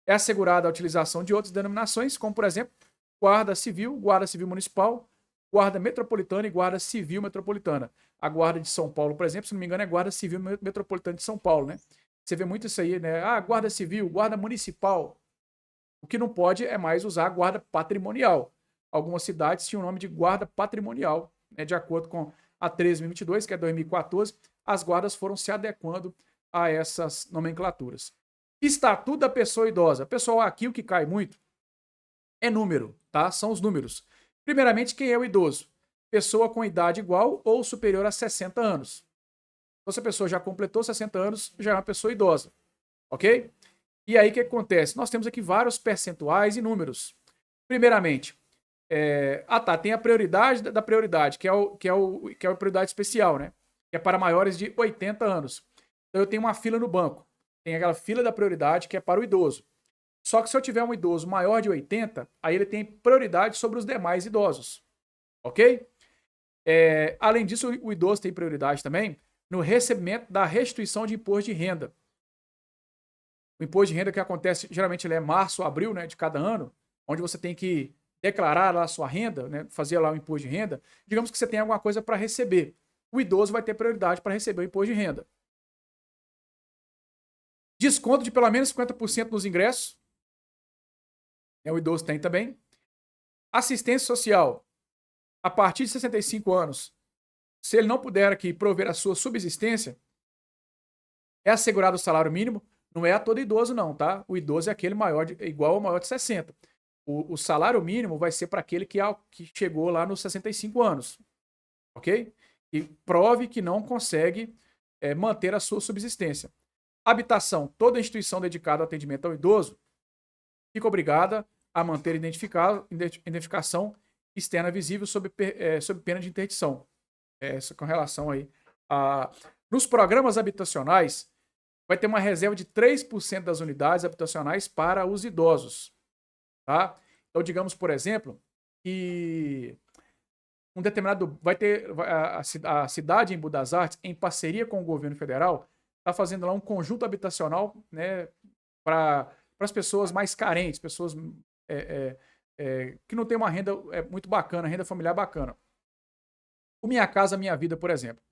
É assegurada a utilização de outras denominações, como, por exemplo, Guarda Civil Municipal, Guarda Metropolitana e Guarda Civil Metropolitana. A Guarda de São Paulo, por exemplo, se não me engano, é Guarda Civil Metropolitana de São Paulo, né? Você vê muito isso aí, né? Guarda Civil, Guarda Municipal. O que não pode é mais usar a Guarda Patrimonial. Algumas cidades tinham o nome de Guarda Patrimonial, né? De acordo com a 13.022, que é 2014, as guardas foram se adequando a essas nomenclaturas. Estatuto da pessoa idosa. Pessoal, aqui o que cai muito é número, tá? São os números. Primeiramente, quem é o idoso? Pessoa com idade igual ou superior a 60 anos. Então, se a pessoa já completou 60 anos, já é uma pessoa idosa, ok? E aí o que acontece? Nós temos aqui vários percentuais e números. Primeiramente, tem a prioridade da prioridade, que é a prioridade especial, né? Que é para maiores de 80 anos. Então eu tenho uma fila no banco. Tem aquela fila da prioridade que é para o idoso. Só que se eu tiver um idoso maior de 80, aí ele tem prioridade sobre os demais idosos. Ok? Além disso, o idoso tem prioridade também no recebimento da restituição de imposto de renda. O imposto de renda que acontece, geralmente ele é março ou abril, né, de cada ano, onde você tem que declarar lá a sua renda, né, fazer lá o imposto de renda. Digamos que você tem alguma coisa para receber. O idoso vai ter prioridade para receber o imposto de renda. Desconto de pelo menos 50% nos ingressos. O idoso tem também. Assistência social. A partir de 65 anos, se ele não puder aqui prover a sua subsistência, é assegurado o salário mínimo. Não é a todo idoso, não, tá? O idoso é aquele igual ao maior de 60. O salário mínimo vai ser para aquele que chegou lá nos 65 anos. Ok? E prove que não consegue manter a sua subsistência. Habitação. Toda instituição dedicada ao atendimento ao idoso fica obrigada a manter identificação externa visível sob pena de interdição. Essa com relação aí nos programas habitacionais, vai ter uma reserva de 3% das unidades habitacionais para os idosos. Tá? Então, digamos, por exemplo, que um determinado. A cidade em Embu das Artes, em parceria com o governo federal, está fazendo lá um conjunto habitacional, né, para as pessoas mais carentes, pessoas que não têm uma renda muito bacana, renda familiar bacana. O Minha Casa Minha Vida, por exemplo.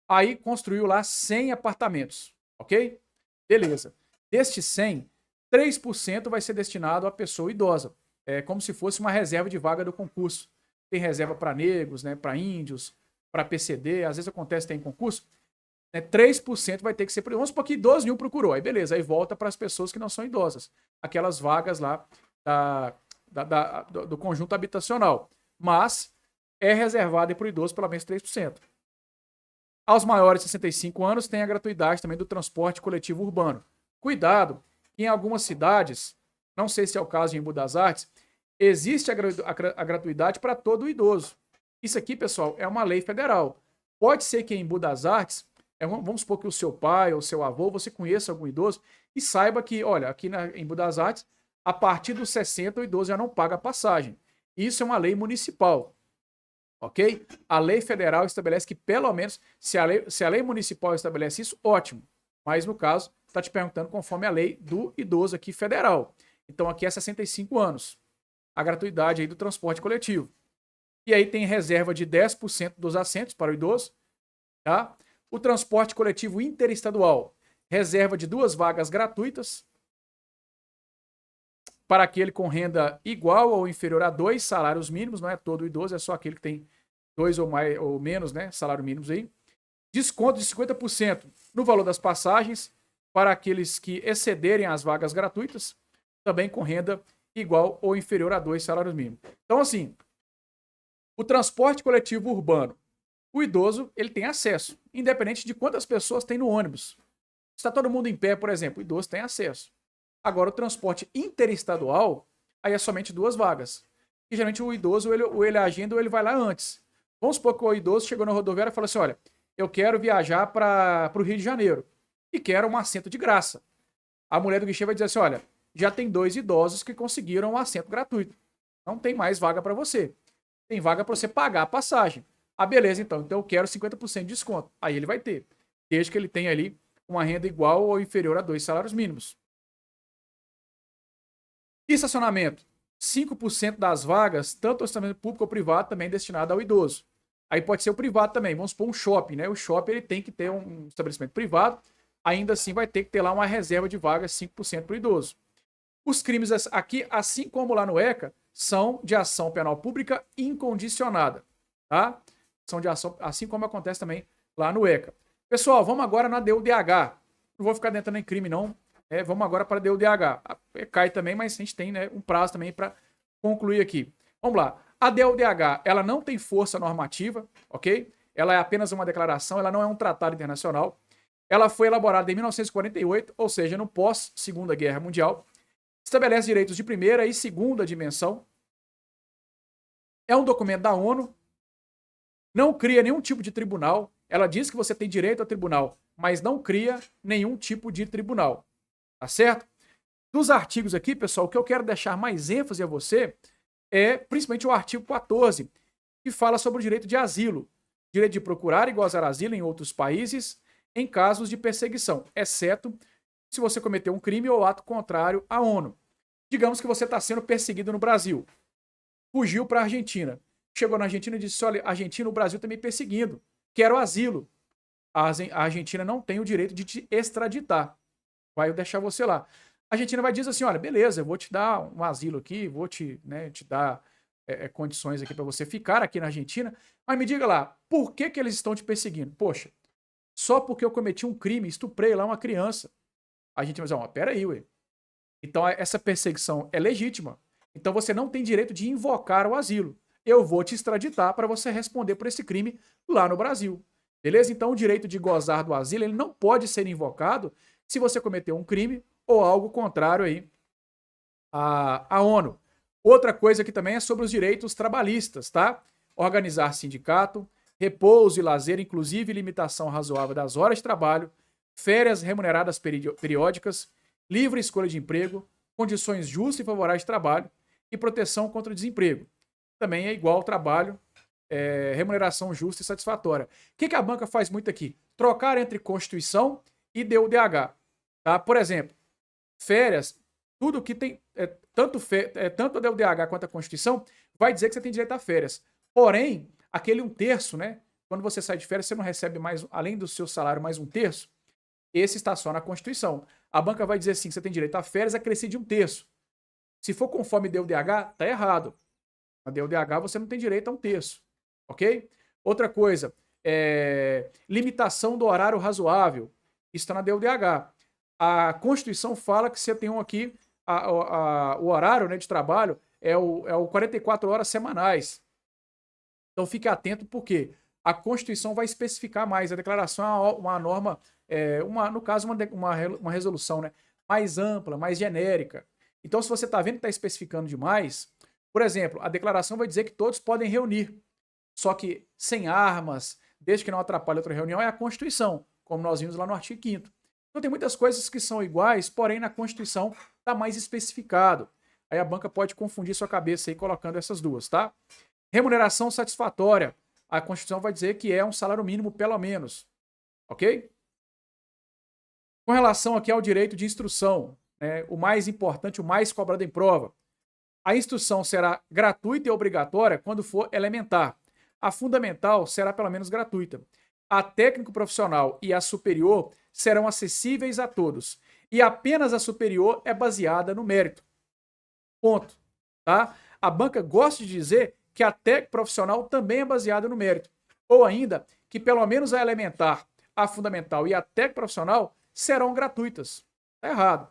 Aí construiu lá 100 apartamentos, ok? Beleza. Destes 100, 3% vai ser destinado à pessoa idosa. É como se fosse uma reserva de vaga do concurso. Tem reserva para negros, né, para índios, para PCD, às vezes acontece tem concurso. 3% vai ter que ser. Vamos supor que 12 mil procurou. Aí beleza, aí volta para as pessoas que não são idosas. Aquelas vagas lá do conjunto habitacional. Mas é reservada para o idoso pelo menos 3%. Aos maiores de 65 anos tem a gratuidade também do transporte coletivo urbano. Cuidado, que em algumas cidades, não sei se é o caso de Embu das Artes, existe a gratuidade para todo idoso. Isso aqui, pessoal, é uma lei federal. Pode ser que em Embu das Artes, vamos supor que o seu pai ou seu avô, você conheça algum idoso e saiba que, olha, aqui em Embu das Artes, a partir dos 60 o idoso já não paga passagem. Isso é uma lei municipal. Ok? A lei federal estabelece que, pelo menos, se a lei municipal estabelece isso, ótimo. Mas, no caso, está te perguntando conforme a lei do idoso aqui federal. Então, aqui é 65 anos. A gratuidade aí do transporte coletivo. E aí tem reserva de 10% dos assentos para o idoso. Tá? O transporte coletivo interestadual. Reserva de 2 vagas gratuitas para aquele com renda igual ou inferior a 2 salários mínimos, não é todo idoso, é só aquele que tem 2 ou mais ou menos, né, salário mínimos aí. Desconto de 50% no valor das passagens para aqueles que excederem as vagas gratuitas, também com renda igual ou inferior a 2 salários mínimos. Então, assim, o transporte coletivo urbano, o idoso, ele tem acesso, independente de quantas pessoas tem no ônibus. Se está todo mundo em pé, por exemplo, o idoso tem acesso. Agora, o transporte interestadual, aí é somente 2 vagas. E geralmente o idoso, ou ele agenda ou ele vai lá antes. Vamos supor que o idoso chegou na rodoviária e falou assim: olha, eu quero viajar para o Rio de Janeiro e quero um assento de graça. A mulher do guichê vai dizer assim: olha, já tem 2 idosos que conseguiram um assento gratuito. Não tem mais vaga para você. Tem vaga para você pagar a passagem. Ah, beleza, então eu quero 50% de desconto. Aí ele vai ter, desde que ele tenha ali uma renda igual ou inferior a 2 salários mínimos. E estacionamento. 5% das vagas, tanto o estacionamento público ou privado, também é destinado ao idoso. Aí pode ser o privado também. Vamos supor um shopping, né? O shopping ele tem que ter um estabelecimento privado. Ainda assim vai ter que ter lá uma reserva de vagas 5% para o idoso. Os crimes aqui, assim como lá no ECA, são de ação penal pública incondicionada. Tá? São de ação, assim como acontece também lá no ECA. Pessoal, vamos agora na DUDH. Não vou ficar entrando em crime, não. Vamos agora para a DUDH. Cai também, mas a gente tem, né, um prazo também para concluir aqui. Vamos lá. A DUDH, ela não tem força normativa, ok? Ela é apenas uma declaração, ela não é um tratado internacional. Ela foi elaborada em 1948, ou seja, no pós-Segunda Guerra Mundial. Estabelece direitos de primeira e segunda dimensão. É um documento da ONU. Não cria nenhum tipo de tribunal. Ela diz que você tem direito a tribunal, mas não cria nenhum tipo de tribunal. Tá certo? Dos artigos aqui, pessoal, o que eu quero deixar mais ênfase a você é principalmente o artigo 14, que fala sobre o direito de asilo. Direito de procurar e gozar asilo em outros países em casos de perseguição, exceto se você cometeu um crime ou ato contrário à ONU. Digamos que você está sendo perseguido no Brasil. Fugiu para a Argentina. Chegou na Argentina e disse, olha, Argentina, o Brasil está me perseguindo. Quero asilo. A Argentina não tem o direito de te extraditar. Vai deixar você lá. A Argentina vai dizer assim, olha, beleza, eu vou te dar um asilo aqui, vou te dar condições aqui para você ficar aqui na Argentina, mas me diga lá, por que eles estão te perseguindo? Poxa, só porque eu cometi um crime, estuprei lá uma criança. A gente vai dizer, peraí, ué. Então essa perseguição é legítima. Então você não tem direito de invocar o asilo. Eu vou te extraditar para você responder por esse crime lá no Brasil. Beleza? Então o direito de gozar do asilo ele não pode ser invocado se você cometeu um crime ou algo contrário aí à ONU. Outra coisa aqui também é sobre os direitos trabalhistas, tá? Organizar sindicato, repouso e lazer, inclusive limitação razoável das horas de trabalho, férias remuneradas periódicas, livre escolha de emprego, condições justas e favoráveis de trabalho e proteção contra o desemprego. Também é igual ao trabalho, remuneração justa e satisfatória. O que a banca faz muito aqui? Trocar entre Constituição e DUDH. Tá? Por exemplo, férias, tudo que tem, tanto a DUDH quanto a Constituição, vai dizer que você tem direito a férias. Porém, aquele 1/3, né? Quando você sai de férias, você não recebe mais, além do seu salário, mais 1/3. Esse está só na Constituição. A banca vai dizer assim, que você tem direito a férias acrescido de 1/3. Se for conforme DUDH, tá errado. Na DUDH você não tem direito a 1/3. Ok? Outra coisa, limitação do horário razoável. Isso está na DUDH. A Constituição fala que você tem aqui, o horário, né, de trabalho é o 44 horas semanais. Então fique atento porque a Constituição vai especificar mais. A declaração é uma norma, no caso, uma resolução, né, mais ampla, mais genérica. Então, se você está vendo que está especificando demais, por exemplo, a declaração vai dizer que todos podem reunir, só que sem armas, desde que não atrapalhe outra reunião, é a Constituição, como nós vimos lá no artigo 5º. Então tem muitas coisas que são iguais, porém na Constituição está mais especificado. Aí a banca pode confundir sua cabeça aí colocando essas duas, tá? Remuneração satisfatória. A Constituição vai dizer que é um salário mínimo pelo menos, ok? Com relação aqui ao direito de instrução, né, o mais importante, o mais cobrado em prova. A instrução será gratuita e obrigatória quando for elementar. A fundamental será pelo menos gratuita. A técnico profissional e a superior serão acessíveis a todos. E apenas a superior é baseada no mérito. Ponto. Tá? A banca gosta de dizer que a técnico profissional também é baseada no mérito. Ou ainda, que pelo menos a elementar, a fundamental e a técnico profissional serão gratuitas. Está errado.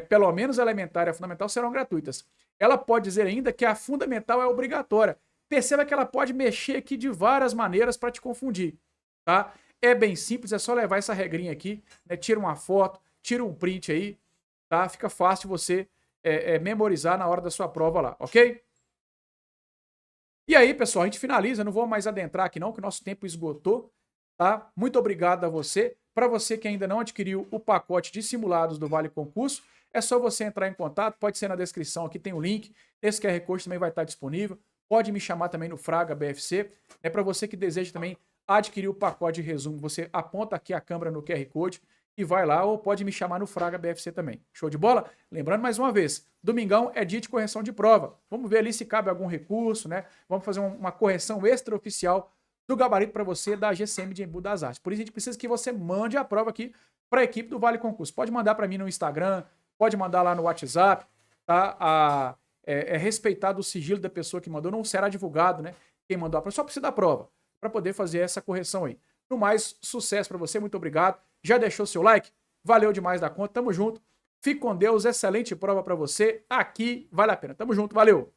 Pelo menos a elementar e a fundamental serão gratuitas. Ela pode dizer ainda que a fundamental é obrigatória. Perceba que ela pode mexer aqui de várias maneiras para te confundir. Tá? É bem simples, é só levar essa regrinha aqui, né? Tira uma foto, tira um print aí, tá? Fica fácil você memorizar na hora da sua prova lá, ok? E aí, pessoal, a gente finaliza, não vou mais adentrar aqui não, que o nosso tempo esgotou, tá? Muito obrigado a você. Para você que ainda não adquiriu o pacote de simulados do Vale Concurso, é só você entrar em contato, pode ser na descrição, aqui tem o link, esse QR Code também vai estar disponível, pode me chamar também no Fraga BFC, é para você que deseja também adquirir o pacote de resumo, você aponta aqui a câmera no QR Code e vai lá, ou pode me chamar no Fraga BFC também. Show de bola? Lembrando mais uma vez, domingão é dia de correção de prova. Vamos ver ali se cabe algum recurso, né? Vamos fazer uma correção extraoficial do gabarito para você da GCM de Embu das Artes. Por isso a gente precisa que você mande a prova aqui para a equipe do Vale Concurso. Pode mandar para mim no Instagram, pode mandar lá no WhatsApp, tá? É respeitado o sigilo da pessoa que mandou, não será divulgado, né? Quem mandou a prova, só precisa da prova para poder fazer essa correção aí. No mais, sucesso para você, muito obrigado. Já deixou seu like? Valeu demais da conta, tamo junto. Fique com Deus, excelente prova para você. Aqui vale a pena. Tamo junto, valeu!